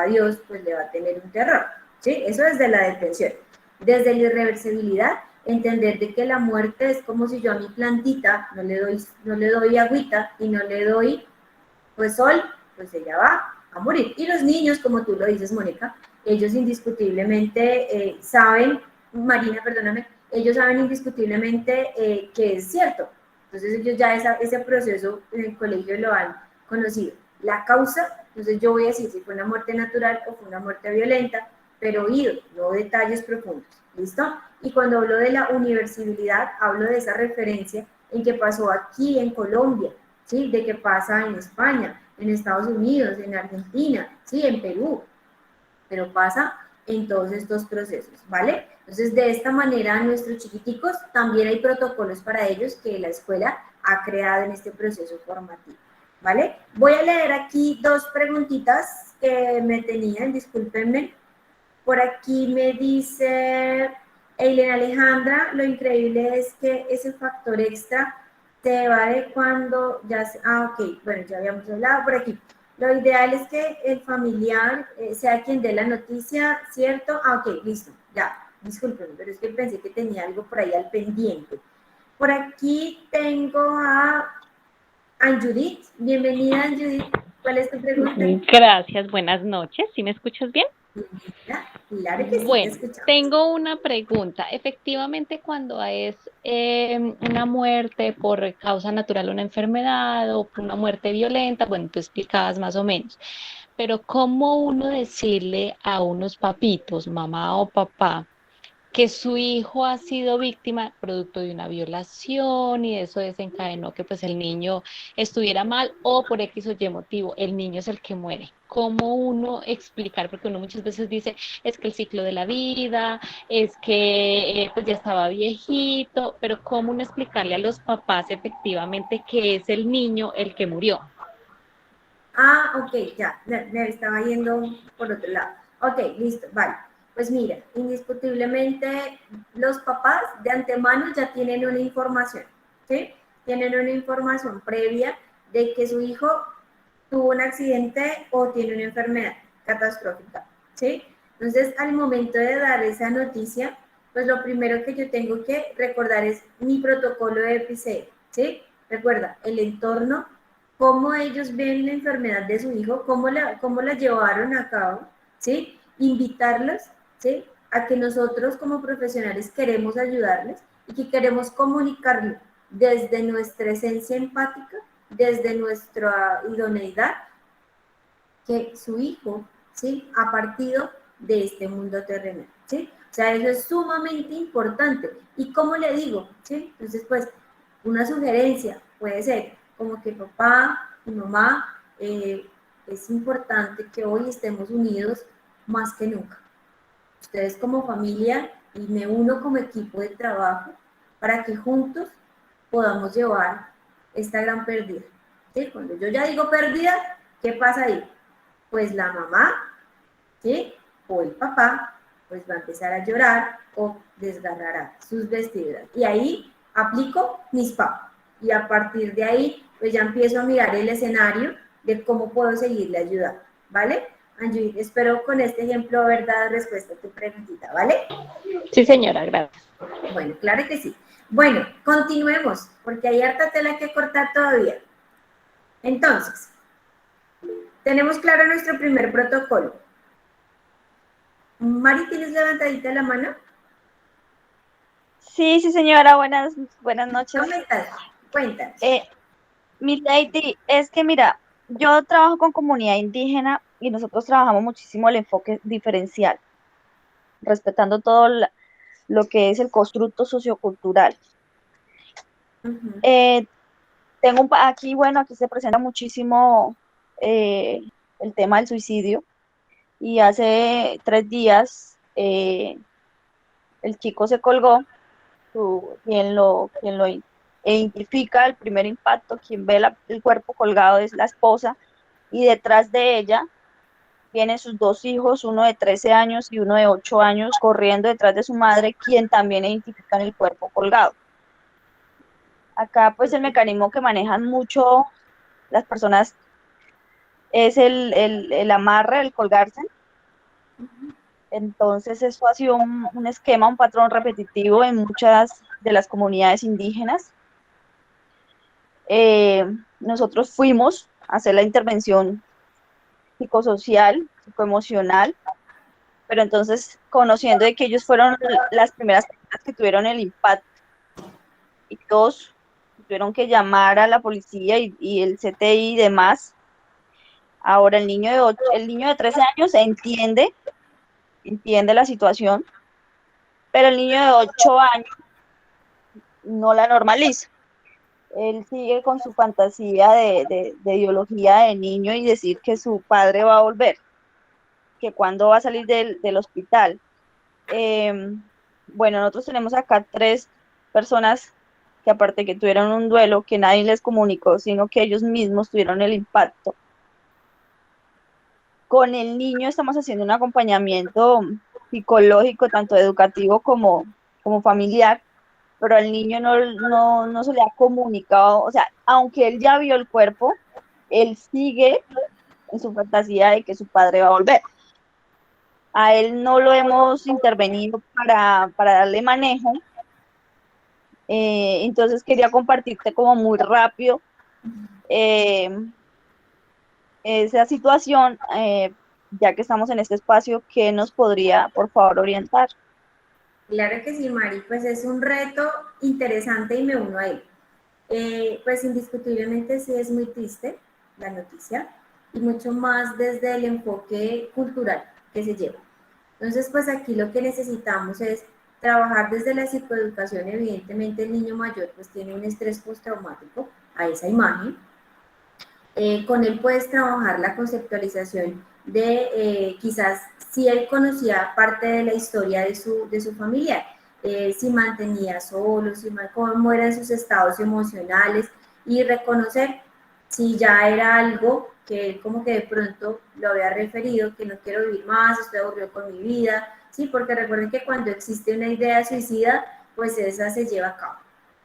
Dios, pues le va a tener un terror. ¿Sí? Eso es de la detención. Desde la irreversibilidad, entender de que la muerte es como si yo a mi plantita no le doy agüita y no le doy pues sol, pues ella va a morir. Y los niños, como tú lo dices, Mónica, ellos indiscutiblemente saben, Marina, perdóname, ellos saben indiscutiblemente que es cierto. Entonces ellos ya ese proceso en el colegio lo han conocido. La causa, entonces yo voy a decir si fue una muerte natural o fue una muerte violenta, pero oído, no detalles profundos. ¿Listo? Y cuando hablo de la universalidad, hablo de esa referencia en que pasó aquí en Colombia, ¿sí? De qué pasa en España, en Estados Unidos, en Argentina, ¿sí? En Perú, pero pasa en todos estos procesos, ¿vale? Entonces, de esta manera, nuestros chiquiticos, también hay protocolos para ellos que la escuela ha creado en este proceso formativo, ¿vale? Voy a leer aquí 2 preguntitas que me tenían, discúlpenme. Por aquí me dice Eileen Alejandra, lo increíble es que ese factor extra se vale cuando ya se, ok, bueno, ya habíamos hablado por aquí. Lo ideal es que el familiar sea quien dé la noticia, ¿cierto? Ok, listo, ya, discúlpenme, pero es que pensé que tenía algo por ahí al pendiente. Por aquí tengo a Judith. Bienvenida, Judith. ¿Cuál es tu pregunta? Gracias, buenas noches. ¿Sí me escuchas bien? Claro que sí, te Bueno, escuchamos. tengo una pregunta. Efectivamente, cuando es una muerte por causa natural, una enfermedad o por una muerte violenta, bueno, tú explicabas más o menos, pero ¿cómo uno decirle a unos papitos, mamá o papá, que su hijo ha sido víctima producto de una violación y eso desencadenó que pues el niño estuviera mal o por X o Y motivo, el niño es el que muere? ¿Cómo uno explicar? Porque uno muchas veces dice, es que el ciclo de la vida, es que pues ya estaba viejito, pero ¿cómo uno explicarle a los papás efectivamente que es el niño el que murió? Ah, ok, ya, me estaba yendo por otro lado. Ok, listo, vale. Pues mira, indiscutiblemente los papás de antemano ya tienen una información, ¿sí? Tienen una información previa de que su hijo tuvo un accidente o tiene una enfermedad catastrófica, ¿sí? Entonces, al momento de dar esa noticia, pues lo primero que yo tengo que recordar es mi protocolo de PCE, ¿sí? Recuerda, el entorno, cómo ellos ven la enfermedad de su hijo, cómo la llevaron a cabo, ¿sí? Invitarlos, ¿sí? A que nosotros como profesionales queremos ayudarles y que queremos comunicarlo desde nuestra esencia empática, desde nuestra idoneidad, que su hijo, ¿sí? Ha partido de este mundo terrenal, ¿sí? O sea, eso es sumamente importante. ¿Y cómo le digo? ¿Sí? Entonces, pues, una sugerencia puede ser como que papá y mamá, es importante que hoy estemos unidos más que nunca. Ustedes como familia y me uno como equipo de trabajo para que juntos podamos llevar esta gran pérdida. ¿Sí? Cuando yo ya digo pérdida, ¿qué pasa ahí? Pues la mamá, ¿sí? O el papá, pues va a empezar a llorar o desgarrará sus vestiduras. Y ahí aplico mis papas. Y a partir de ahí, pues ya empiezo a mirar el escenario de cómo puedo seguirle ayudando, ¿vale? Angie, espero con este ejemplo haber dado respuesta a tu preguntita, ¿vale? Sí, señora, gracias. Bueno, claro que sí. Bueno, continuemos, porque hay harta tela que cortar todavía. Entonces, tenemos claro nuestro primer protocolo. Mari, ¿tienes levantadita la mano? Sí, sí, señora, buenas noches. ¿Cómo estás? Cuéntanos. Mi lady, es que mira, yo trabajo con comunidad indígena y nosotros trabajamos muchísimo el enfoque diferencial, respetando todo lo que es el constructo sociocultural. Aquí, bueno, aquí se presenta muchísimo el tema del suicidio y hace 3 días el chico se colgó, quien lo identifica, el primer impacto, quien ve el cuerpo colgado es la esposa y detrás de ella vienen sus 2 hijos, uno de 13 años y uno de 8 años, corriendo detrás de su madre, quien también identifica el cuerpo colgado. Acá pues el mecanismo que manejan mucho las personas es el amarre, el colgarse. Entonces eso ha sido un esquema, un patrón repetitivo en muchas de las comunidades indígenas. Nosotros fuimos a hacer la intervención psicosocial, psicoemocional, pero entonces conociendo de que ellos fueron las primeras personas que tuvieron el impacto y todos tuvieron que llamar a la policía y el CTI y demás. Ahora el niño de 13 años entiende la situación, pero el niño de 8 años no la normaliza. Él sigue con su fantasía de ideología de niño y decir que su padre va a volver, que cuando va a salir del hospital. Bueno, nosotros tenemos acá 3 personas que aparte que tuvieron un duelo, que nadie les comunicó, sino que ellos mismos tuvieron el impacto. Con el niño estamos haciendo un acompañamiento psicológico, tanto educativo como familiar, pero al niño no se le ha comunicado, o sea, aunque él ya vio el cuerpo, él sigue en su fantasía de que su padre va a volver. A él no lo hemos intervenido para darle manejo, entonces quería compartirte como muy rápido esa situación ya que estamos en este espacio, ¿qué nos podría, por favor, orientar? Claro que sí, Mari, pues es un reto interesante y me uno a él. Pues indiscutiblemente sí es muy triste la noticia y mucho más desde el enfoque cultural que se lleva. Entonces, pues aquí lo que necesitamos es trabajar desde la psicoeducación. Evidentemente el niño mayor pues tiene un estrés postraumático a esa imagen. Con él puedes trabajar la conceptualización de quizás si él conocía parte de la historia de su familiar, si mantenía solo, cómo eran sus estados emocionales y reconocer si ya era algo que él como que de pronto lo había referido, que no quiero vivir más, estoy aburrido con mi vida, ¿sí? Porque recuerden que cuando existe una idea suicida, pues esa se lleva a cabo,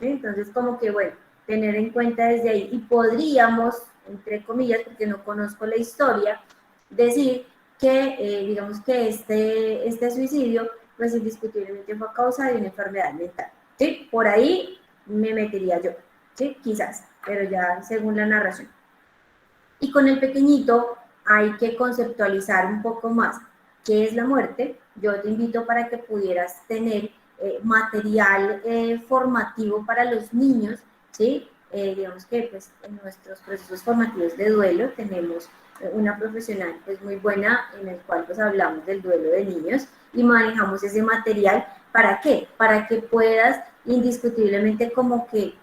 ¿sí? Entonces como que bueno, tener en cuenta desde ahí y podríamos, entre comillas, porque no conozco la historia, decir que digamos que este suicidio pues indiscutiblemente fue a causa de una enfermedad mental, ¿sí? Por ahí me metería yo, ¿sí? Quizás, pero ya según la narración. Y con el pequeñito hay que conceptualizar un poco más qué es la muerte. Yo te invito para que pudieras tener material formativo para los niños, ¿sí? Digamos que pues, en nuestros procesos formativos de duelo tenemos una profesional pues, muy buena en el cual pues, hablamos del duelo de niños y manejamos ese material. ¿Para qué? Para que puedas indiscutiblemente como que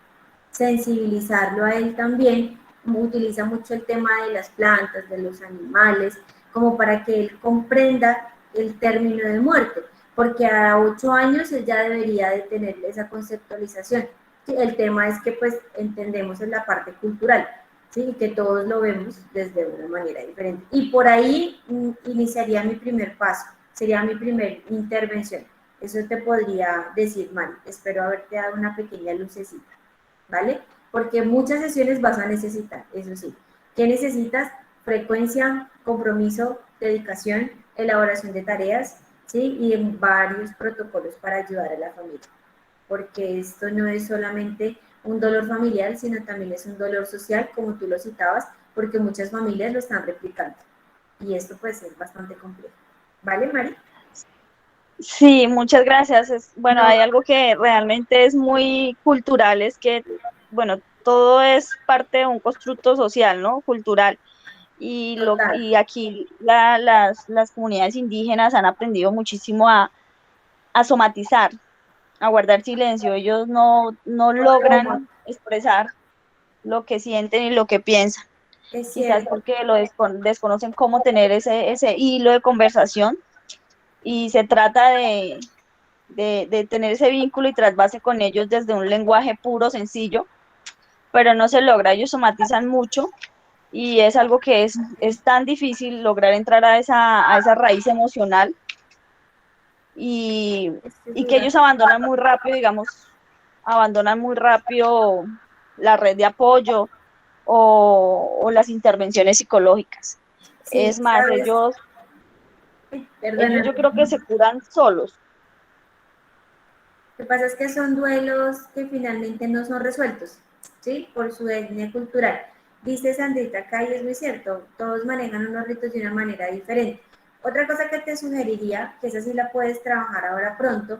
sensibilizarlo a él también. Utiliza mucho el tema de las plantas, de los animales, como para que él comprenda el término de muerte, porque a 8 años él ya debería de tener esa conceptualización. ¿Sí? El tema es que pues entendemos en la parte cultural, ¿sí? Y que todos lo vemos desde una manera diferente. Y por ahí iniciaría mi primer paso, sería mi primer intervención. Eso te podría decir, Mari. Espero haberte dado una pequeña lucecita, ¿vale? Porque muchas sesiones vas a necesitar, eso sí. ¿Qué necesitas? Frecuencia, compromiso, dedicación, elaboración de tareas, ¿sí? Y en varios protocolos para ayudar a la familia. Porque esto no es solamente un dolor familiar, sino también es un dolor social, como tú lo citabas, porque muchas familias lo están replicando. Y esto pues es bastante complejo. ¿Vale, Mari? Sí, muchas gracias. Bueno, No, hay algo que realmente es muy cultural, es que, bueno, todo es parte de un constructo social, ¿no? Cultural. total. Y aquí las comunidades indígenas han aprendido muchísimo a somatizar, a guardar silencio. Ellos no logran expresar lo que sienten y lo que piensan. Es Quizás cierto. porque desconocen cómo tener ese hilo de conversación y se trata de tener ese vínculo y trasvase con ellos desde un lenguaje puro, sencillo, pero no se logra. Ellos somatizan mucho y es algo que es tan difícil lograr entrar a esa raíz emocional y, y que ellos abandonan muy rápido, digamos, abandonan muy rápido la red de apoyo o las intervenciones psicológicas. Sí, Es más, sabes, ellos perdóname. yo creo que se curan solos. Lo que pasa es que son duelos que finalmente no son resueltos, ¿sí? Por su etnia cultural. Dice Sandrita acá y es muy cierto, todos manejan unos ritos de una manera diferente. Otra cosa que te sugeriría, que esa sí la puedes trabajar ahora pronto,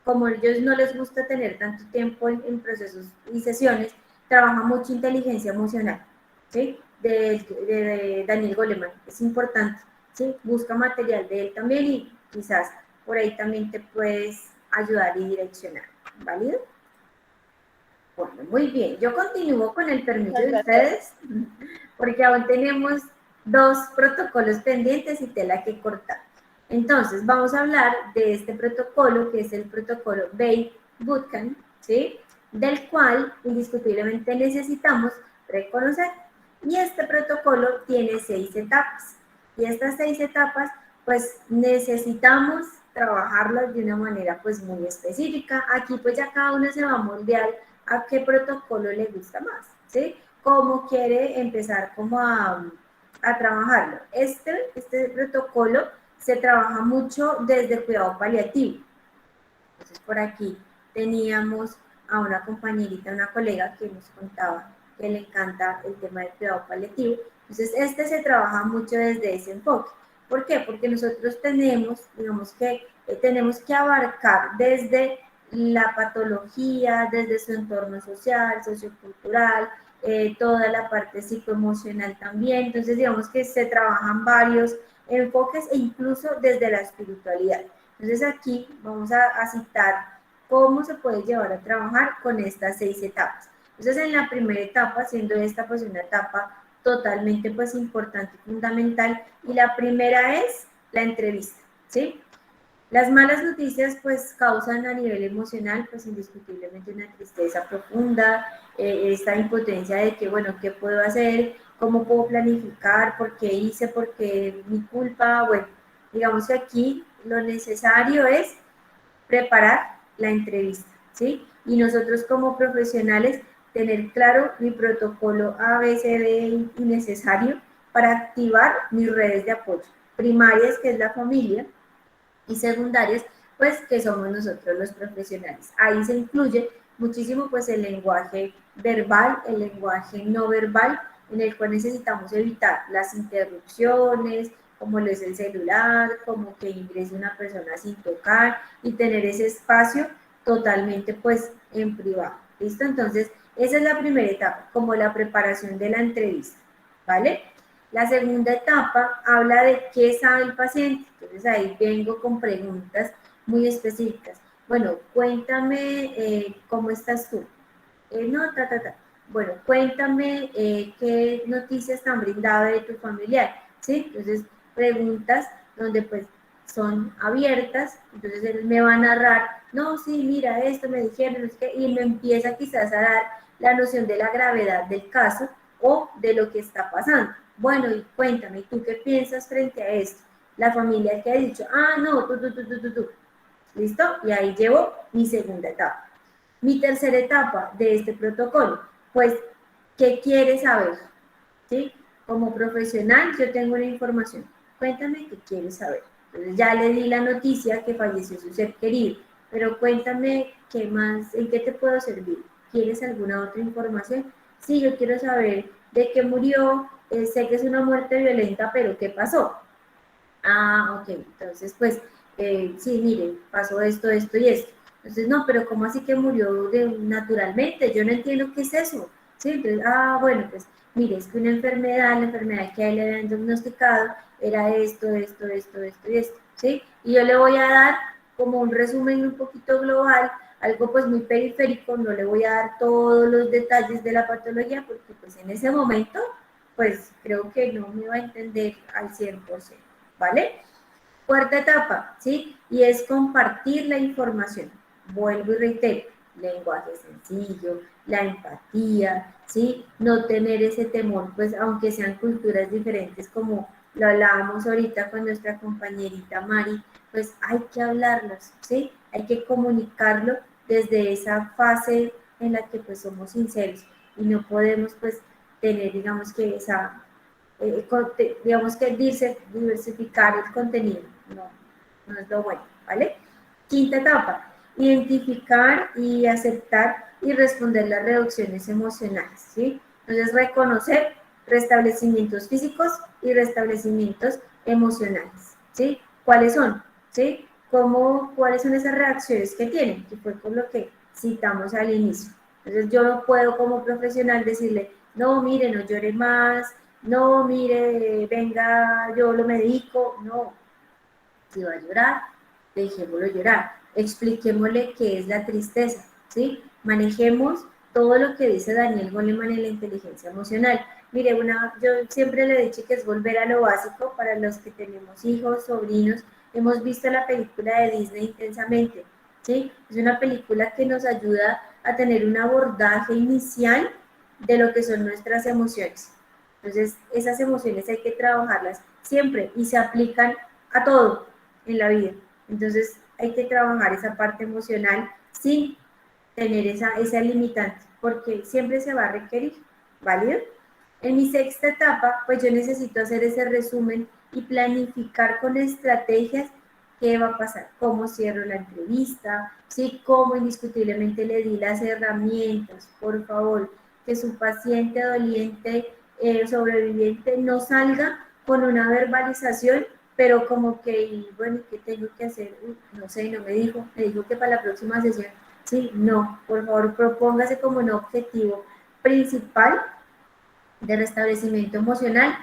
como a ellos no les gusta tener tanto tiempo en procesos y sesiones, trabaja mucho inteligencia emocional, ¿sí? De Daniel Goleman, es importante, ¿sí? Busca material de él también y quizás por ahí también te puedes ayudar y direccionar, ¿válido? Bueno, muy bien, yo continúo con el permiso de ustedes, porque aún tenemos 2 protocolos pendientes y tela que cortar. Entonces, vamos a hablar de este protocolo, que es el protocolo Babe Bootcamp, ¿sí? Del cual indiscutiblemente necesitamos reconocer. Y este protocolo tiene 6 etapas. Y estas 6 etapas, pues necesitamos trabajarlas de una manera pues muy específica. Aquí pues ya cada uno se va a moldear a qué protocolo le gusta más, ¿sí? Cómo quiere empezar como a trabajarlo. Este protocolo se trabaja mucho desde cuidado paliativo. Entonces por aquí teníamos a una compañerita, una colega que nos contaba que le encanta el tema del cuidado paliativo. Entonces este se trabaja mucho desde ese enfoque. ¿Por qué? Porque nosotros tenemos, digamos que tenemos que abarcar desde la patología, desde su entorno social, sociocultural, toda la parte psicoemocional también. Entonces, digamos que se trabajan varios enfoques e incluso desde la espiritualidad. Entonces, aquí vamos a citar cómo se puede llevar a trabajar con estas 6 etapas. Entonces, en la primera etapa, siendo esta pues una etapa totalmente pues importante y fundamental, y la primera es la entrevista, ¿sí? Las malas noticias pues causan a nivel emocional pues indiscutiblemente una tristeza profunda, esta impotencia de que bueno, ¿qué puedo hacer? ¿Cómo puedo planificar? ¿Por qué hice? ¿Por qué mi culpa? Bueno, digamos que aquí lo necesario es preparar la entrevista, ¿sí? Y nosotros como profesionales tener claro mi protocolo ABCD y necesario para activar mis redes de apoyo. Primarias, que es la familia, y secundarias, pues que somos nosotros los profesionales. Ahí se incluye muchísimo pues el lenguaje verbal, el lenguaje no verbal, en el cual necesitamos evitar las interrupciones, como lo es el celular, como que ingrese una persona sin tocar y tener ese espacio totalmente pues en privado. ¿Listo? Entonces, esa es la primera etapa, como la preparación de la entrevista, ¿vale? La segunda etapa habla de qué sabe el paciente. Entonces ahí vengo con preguntas muy específicas. Bueno, cuéntame cómo estás tú. No, Bueno, cuéntame qué noticias te han brindado de tu familiar. ¿Sí? Entonces, preguntas donde pues son abiertas. Entonces él me va a narrar, no, sí, mira, esto me dijeron, es que, y me empieza quizás a dar la noción de la gravedad del caso o de lo que está pasando. Bueno, y cuéntame, ¿tú qué piensas frente a esto? La familia que ha dicho, no, tú. ¿Listo? Y ahí llevo mi segunda etapa. Mi tercera etapa de este protocolo, pues, ¿qué quieres saber? ¿Sí? Como profesional, yo tengo una información. Cuéntame qué quieres saber. Entonces, ya le di la noticia que falleció su ser querido, pero cuéntame qué más, en qué te puedo servir. ¿Quieres alguna otra información? Sí, yo quiero saber de qué murió, sé que es una muerte violenta, pero ¿qué pasó? Ok, entonces pues, sí, mire, pasó esto y esto. Entonces, no, pero ¿cómo así que murió naturalmente? Yo no entiendo qué es eso. Sí, entonces, bueno, pues, mire, es que una enfermedad, la enfermedad que a él le habían diagnosticado era esto, ¿sí? Y yo le voy a dar como un resumen un poquito global, algo pues muy periférico, no le voy a dar todos los detalles de la patología, porque pues en ese momento, pues creo que no me va a entender al 100%. ¿Vale? Cuarta etapa, ¿sí? Y es compartir la información. Vuelvo y reitero, lenguaje sencillo, la empatía, ¿sí? No tener ese temor, pues aunque sean culturas diferentes, como lo hablábamos ahorita con nuestra compañerita Mari, pues hay que hablarlos, ¿sí? Hay que comunicarlo desde esa fase en la que pues somos sinceros y no podemos pues tener, digamos que esa digamos que diversificar el contenido, no es lo bueno, ¿vale? Quinta etapa, identificar y aceptar y responder las reducciones emocionales, ¿sí? Entonces, reconocer restablecimientos físicos y restablecimientos emocionales, ¿sí? ¿Cuáles son? ¿Sí? ¿Cuáles son esas reacciones que tienen? Que fue con lo que citamos al inicio. Entonces, yo no puedo como profesional decirle, no, mire, no llore más, no, mire, venga, yo lo medico, no. Si va a llorar, dejémoslo llorar. Expliquémosle qué es la tristeza, ¿sí? Manejemos todo lo que dice Daniel Goleman en la inteligencia emocional. Mire, yo siempre le he dicho que es volver a lo básico para los que tenemos hijos, sobrinos. Hemos visto la película de Disney Intensamente, ¿sí? Es una película que nos ayuda a tener un abordaje inicial de lo que son nuestras emociones. Entonces, esas emociones hay que trabajarlas siempre y se aplican a todo en la vida. Entonces, hay que trabajar esa parte emocional sin tener esa limitante, porque siempre se va a requerir, ¿válido? En mi sexta etapa, pues yo necesito hacer ese resumen y planificar con estrategias qué va a pasar, cómo cierro la entrevista, ¿sí? Cómo indiscutiblemente le di las herramientas, por favor, que su paciente doliente sobreviviente no salga con una verbalización pero como que, y bueno, ¿qué tengo que hacer? Uy, no sé, no me dijo que para la próxima sesión, sí, no, por favor, propóngase como un objetivo principal de restablecimiento emocional,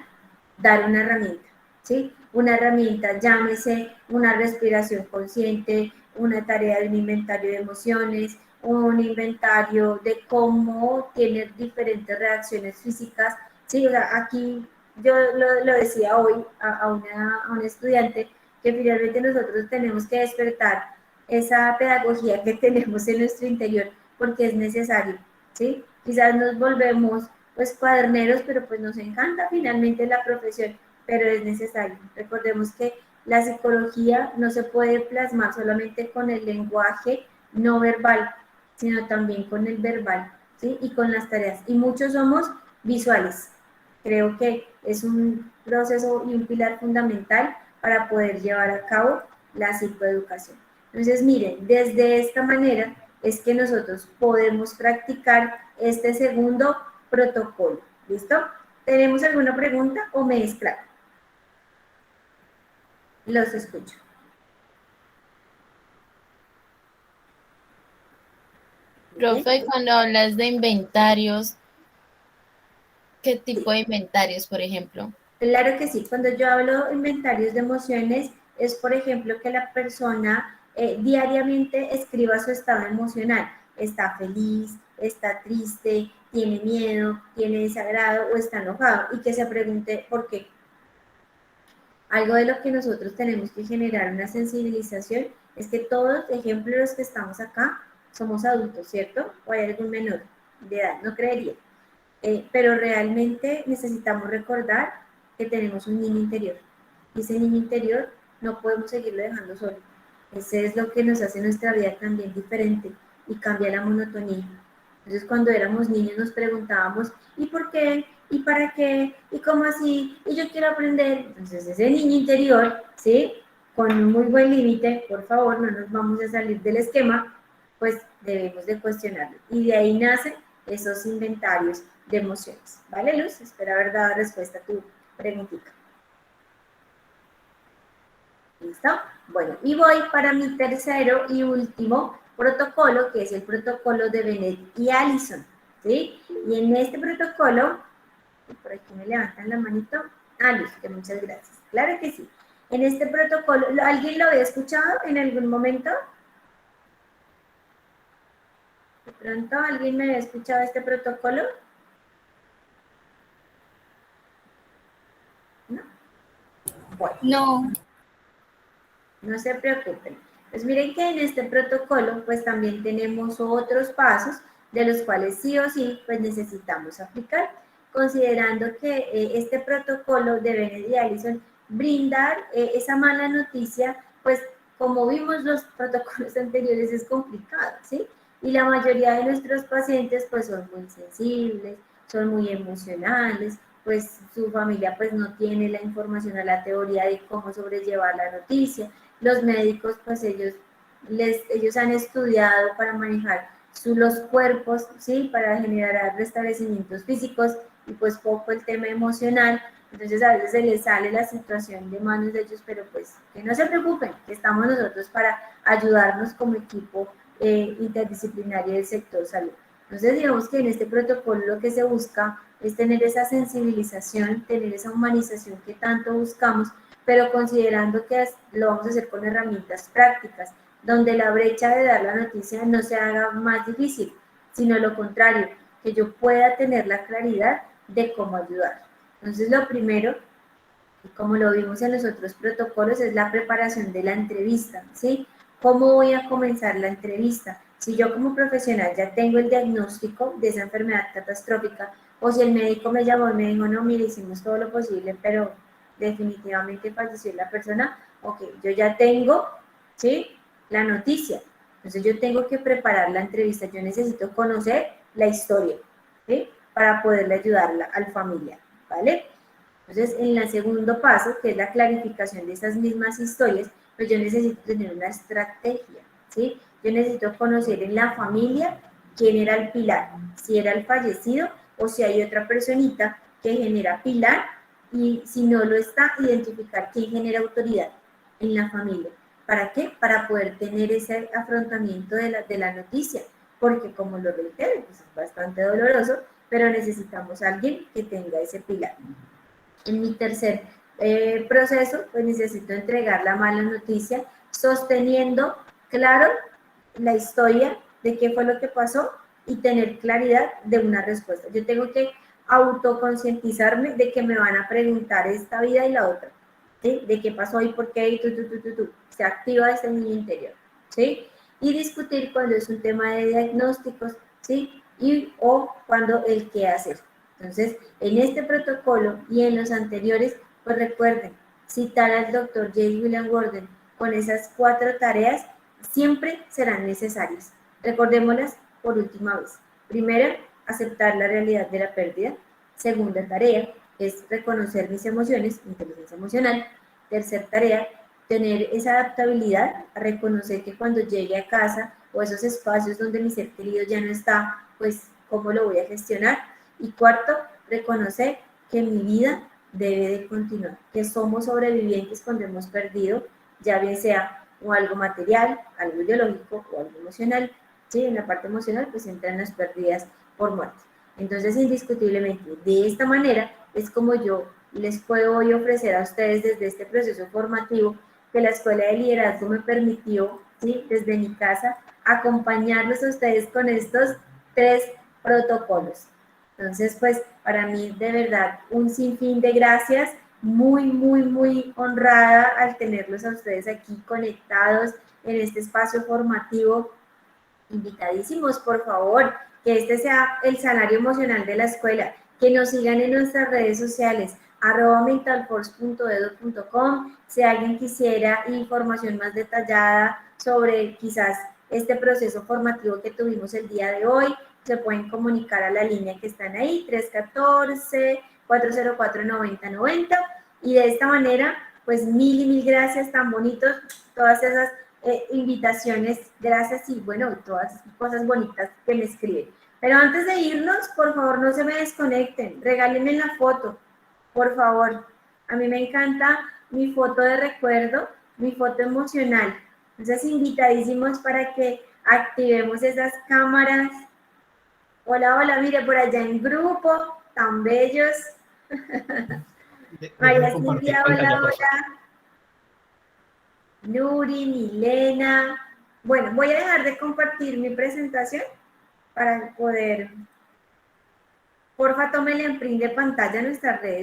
dar una herramienta, ¿sí? Una herramienta, llámese una respiración consciente, una tarea de un inventario de emociones, un inventario de cómo tiene diferentes reacciones físicas, ¿sí? O sea, aquí yo lo decía hoy a una estudiante, que finalmente nosotros tenemos que despertar esa pedagogía que tenemos en nuestro interior, porque es necesario, ¿sí? Quizás nos volvemos pues cuaderneros, pero pues nos encanta finalmente la profesión, pero es necesario. Recordemos que la psicología no se puede plasmar solamente con el lenguaje no verbal, sino también con el verbal, ¿sí? Y con las tareas. Y muchos somos visuales. Creo que es un proceso y un pilar fundamental para poder llevar a cabo la psicoeducación. Entonces, miren, desde esta manera es que nosotros podemos practicar este segundo protocolo. ¿Listo? ¿Tenemos alguna pregunta o me es claro? Los escucho. Profe, cuando hablas de inventarios, ¿qué tipo de inventarios, por ejemplo? Claro que sí. Cuando yo hablo de inventarios de emociones, es por ejemplo que la persona diariamente escriba su estado emocional. Está feliz, está triste, tiene miedo, tiene desagrado o está enojado y que se pregunte por qué. Algo de lo que nosotros tenemos que generar una sensibilización es que todos, ejemplo, los que estamos acá, somos adultos, ¿cierto? O hay algún menor de edad, no creería. Pero realmente necesitamos recordar que tenemos un niño interior. Y ese niño interior no podemos seguirlo dejando solo. Ese es lo que nos hace nuestra vida también diferente y cambia la monotonía. Entonces, cuando éramos niños nos preguntábamos, ¿y por qué? ¿Y para qué? ¿Y cómo así? ¿Y yo quiero aprender? Entonces, ese niño interior, ¿sí? Con un muy buen límite, por favor, no nos vamos a salir del esquema, pues debemos de cuestionarlo. Y de ahí nacen esos inventarios de emociones. ¿Vale, Luz? Espero haber dado respuesta a tu preguntita. ¿Listo? Bueno, y voy para mi tercero y último protocolo, que es el protocolo de Bennett y Allison, ¿sí? Y en este protocolo, por aquí me levantan la manito, Luz, que muchas gracias. Claro que sí. En este protocolo, ¿alguien lo había escuchado en algún momento? De pronto, ¿alguien me había escuchado este protocolo? ¿No? Bueno. No. No se preocupen. Pues miren que en este protocolo pues también tenemos otros pasos de los cuales sí o sí pues necesitamos aplicar, considerando que este protocolo de Bennett y Allison brindar esa mala noticia, pues como vimos los protocolos anteriores es complicado, ¿sí? Y la mayoría de nuestros pacientes pues son muy sensibles, son muy emocionales, pues su familia pues no tiene la información o la teoría de cómo sobrellevar la noticia. Los médicos, pues ellos han estudiado para manejar los cuerpos, ¿sí? Para generar restablecimientos físicos y pues poco el tema emocional. Entonces a veces se les sale la situación de manos de ellos, pero pues que no se preocupen, que estamos nosotros para ayudarnos como equipo interdisciplinario del sector salud. Entonces digamos que en este protocolo lo que se busca es tener esa sensibilización, tener esa humanización que tanto buscamos, pero considerando que lo vamos a hacer con herramientas prácticas, donde la brecha de dar la noticia no se haga más difícil, sino lo contrario, que yo pueda tener la claridad de cómo ayudar. Entonces, lo primero, y como lo vimos en los otros protocolos, es la preparación de la entrevista, ¿sí? ¿Cómo voy a comenzar la entrevista? Si yo como profesional ya tengo el diagnóstico de esa enfermedad catastrófica, o si el médico me llamó y me dijo, no, mire, hicimos todo lo posible, pero definitivamente falleció la persona, ok, yo ya tengo, ¿sí? La noticia. Entonces yo tengo que preparar la entrevista, yo necesito conocer la historia, ¿sí? Para poderle ayudarla al familiar, ¿vale? Entonces, en el segundo paso, que es la clarificación de esas mismas historias, pues yo necesito tener una estrategia, ¿sí? Yo necesito conocer en la familia quién era el pilar, si era el fallecido o si hay otra personita que genera pilar Y si no lo está, identificar quién genera autoridad en la familia. ¿Para qué? Para poder tener ese afrontamiento de la noticia, porque como lo reitero, pues es bastante doloroso, pero necesitamos a alguien que tenga ese pilar. En mi tercer proceso, pues necesito entregar la mala noticia, sosteniendo claro la historia de qué fue lo que pasó y tener claridad de una respuesta. Yo tengo que autoconcientizarme de que me van a preguntar esta vida y la otra, ¿sí? De qué pasó y por qué y tú. Se activa ese niño interior, ¿sí? Y discutir cuando es un tema de diagnósticos, ¿sí? Y o cuando el qué hacer. Entonces, en este protocolo y en los anteriores, pues recuerden, citar al doctor J. William Gordon con esas 4 tareas siempre serán necesarias. Recordémoslas por última vez. Primero, aceptar la realidad de la pérdida. Segunda tarea es reconocer mis emociones, inteligencia emocional. Tercera tarea, tener esa adaptabilidad, a reconocer que cuando llegue a casa o esos espacios donde mi ser querido ya no está, pues cómo lo voy a gestionar. Y cuarto, reconocer que mi vida debe de continuar, que somos sobrevivientes cuando hemos perdido, ya bien sea o algo material, algo ideológico o algo emocional. ¿Sí? En la parte emocional pues entran las pérdidas por muerte. Entonces, indiscutiblemente, de esta manera es como yo les puedo hoy ofrecer a ustedes desde este proceso formativo que la Escuela de Liderazgo me permitió, ¿sí? Desde mi casa, acompañarlos a ustedes con estos 3 protocolos. Entonces, pues, para mí, de verdad, un sinfín de gracias, muy honrada al tenerlos a ustedes aquí conectados en este espacio formativo. Invitadísimos, por favor, que este sea el salario emocional de la escuela, que nos sigan en nuestras redes sociales, @mentalforce.edu.com. Si alguien quisiera información más detallada sobre quizás este proceso formativo que tuvimos el día de hoy, se pueden comunicar a la línea que están ahí, 314-404-9090. Y de esta manera, pues mil gracias, tan bonitos, todas esas invitaciones, gracias y bueno, todas esas cosas bonitas que me escriben. Pero antes de irnos, por favor, no se me desconecten, regálenme la foto, por favor. A mí me encanta mi foto de recuerdo, mi foto emocional. Entonces, invitadísimos para que activemos esas cámaras. Hola, mire, por allá en grupo, tan bellos. María Silvia, hola. Nuri, Milena. Bueno, voy a dejar de compartir mi presentación para poder, porfa, tómenle en print de pantalla a nuestras redes.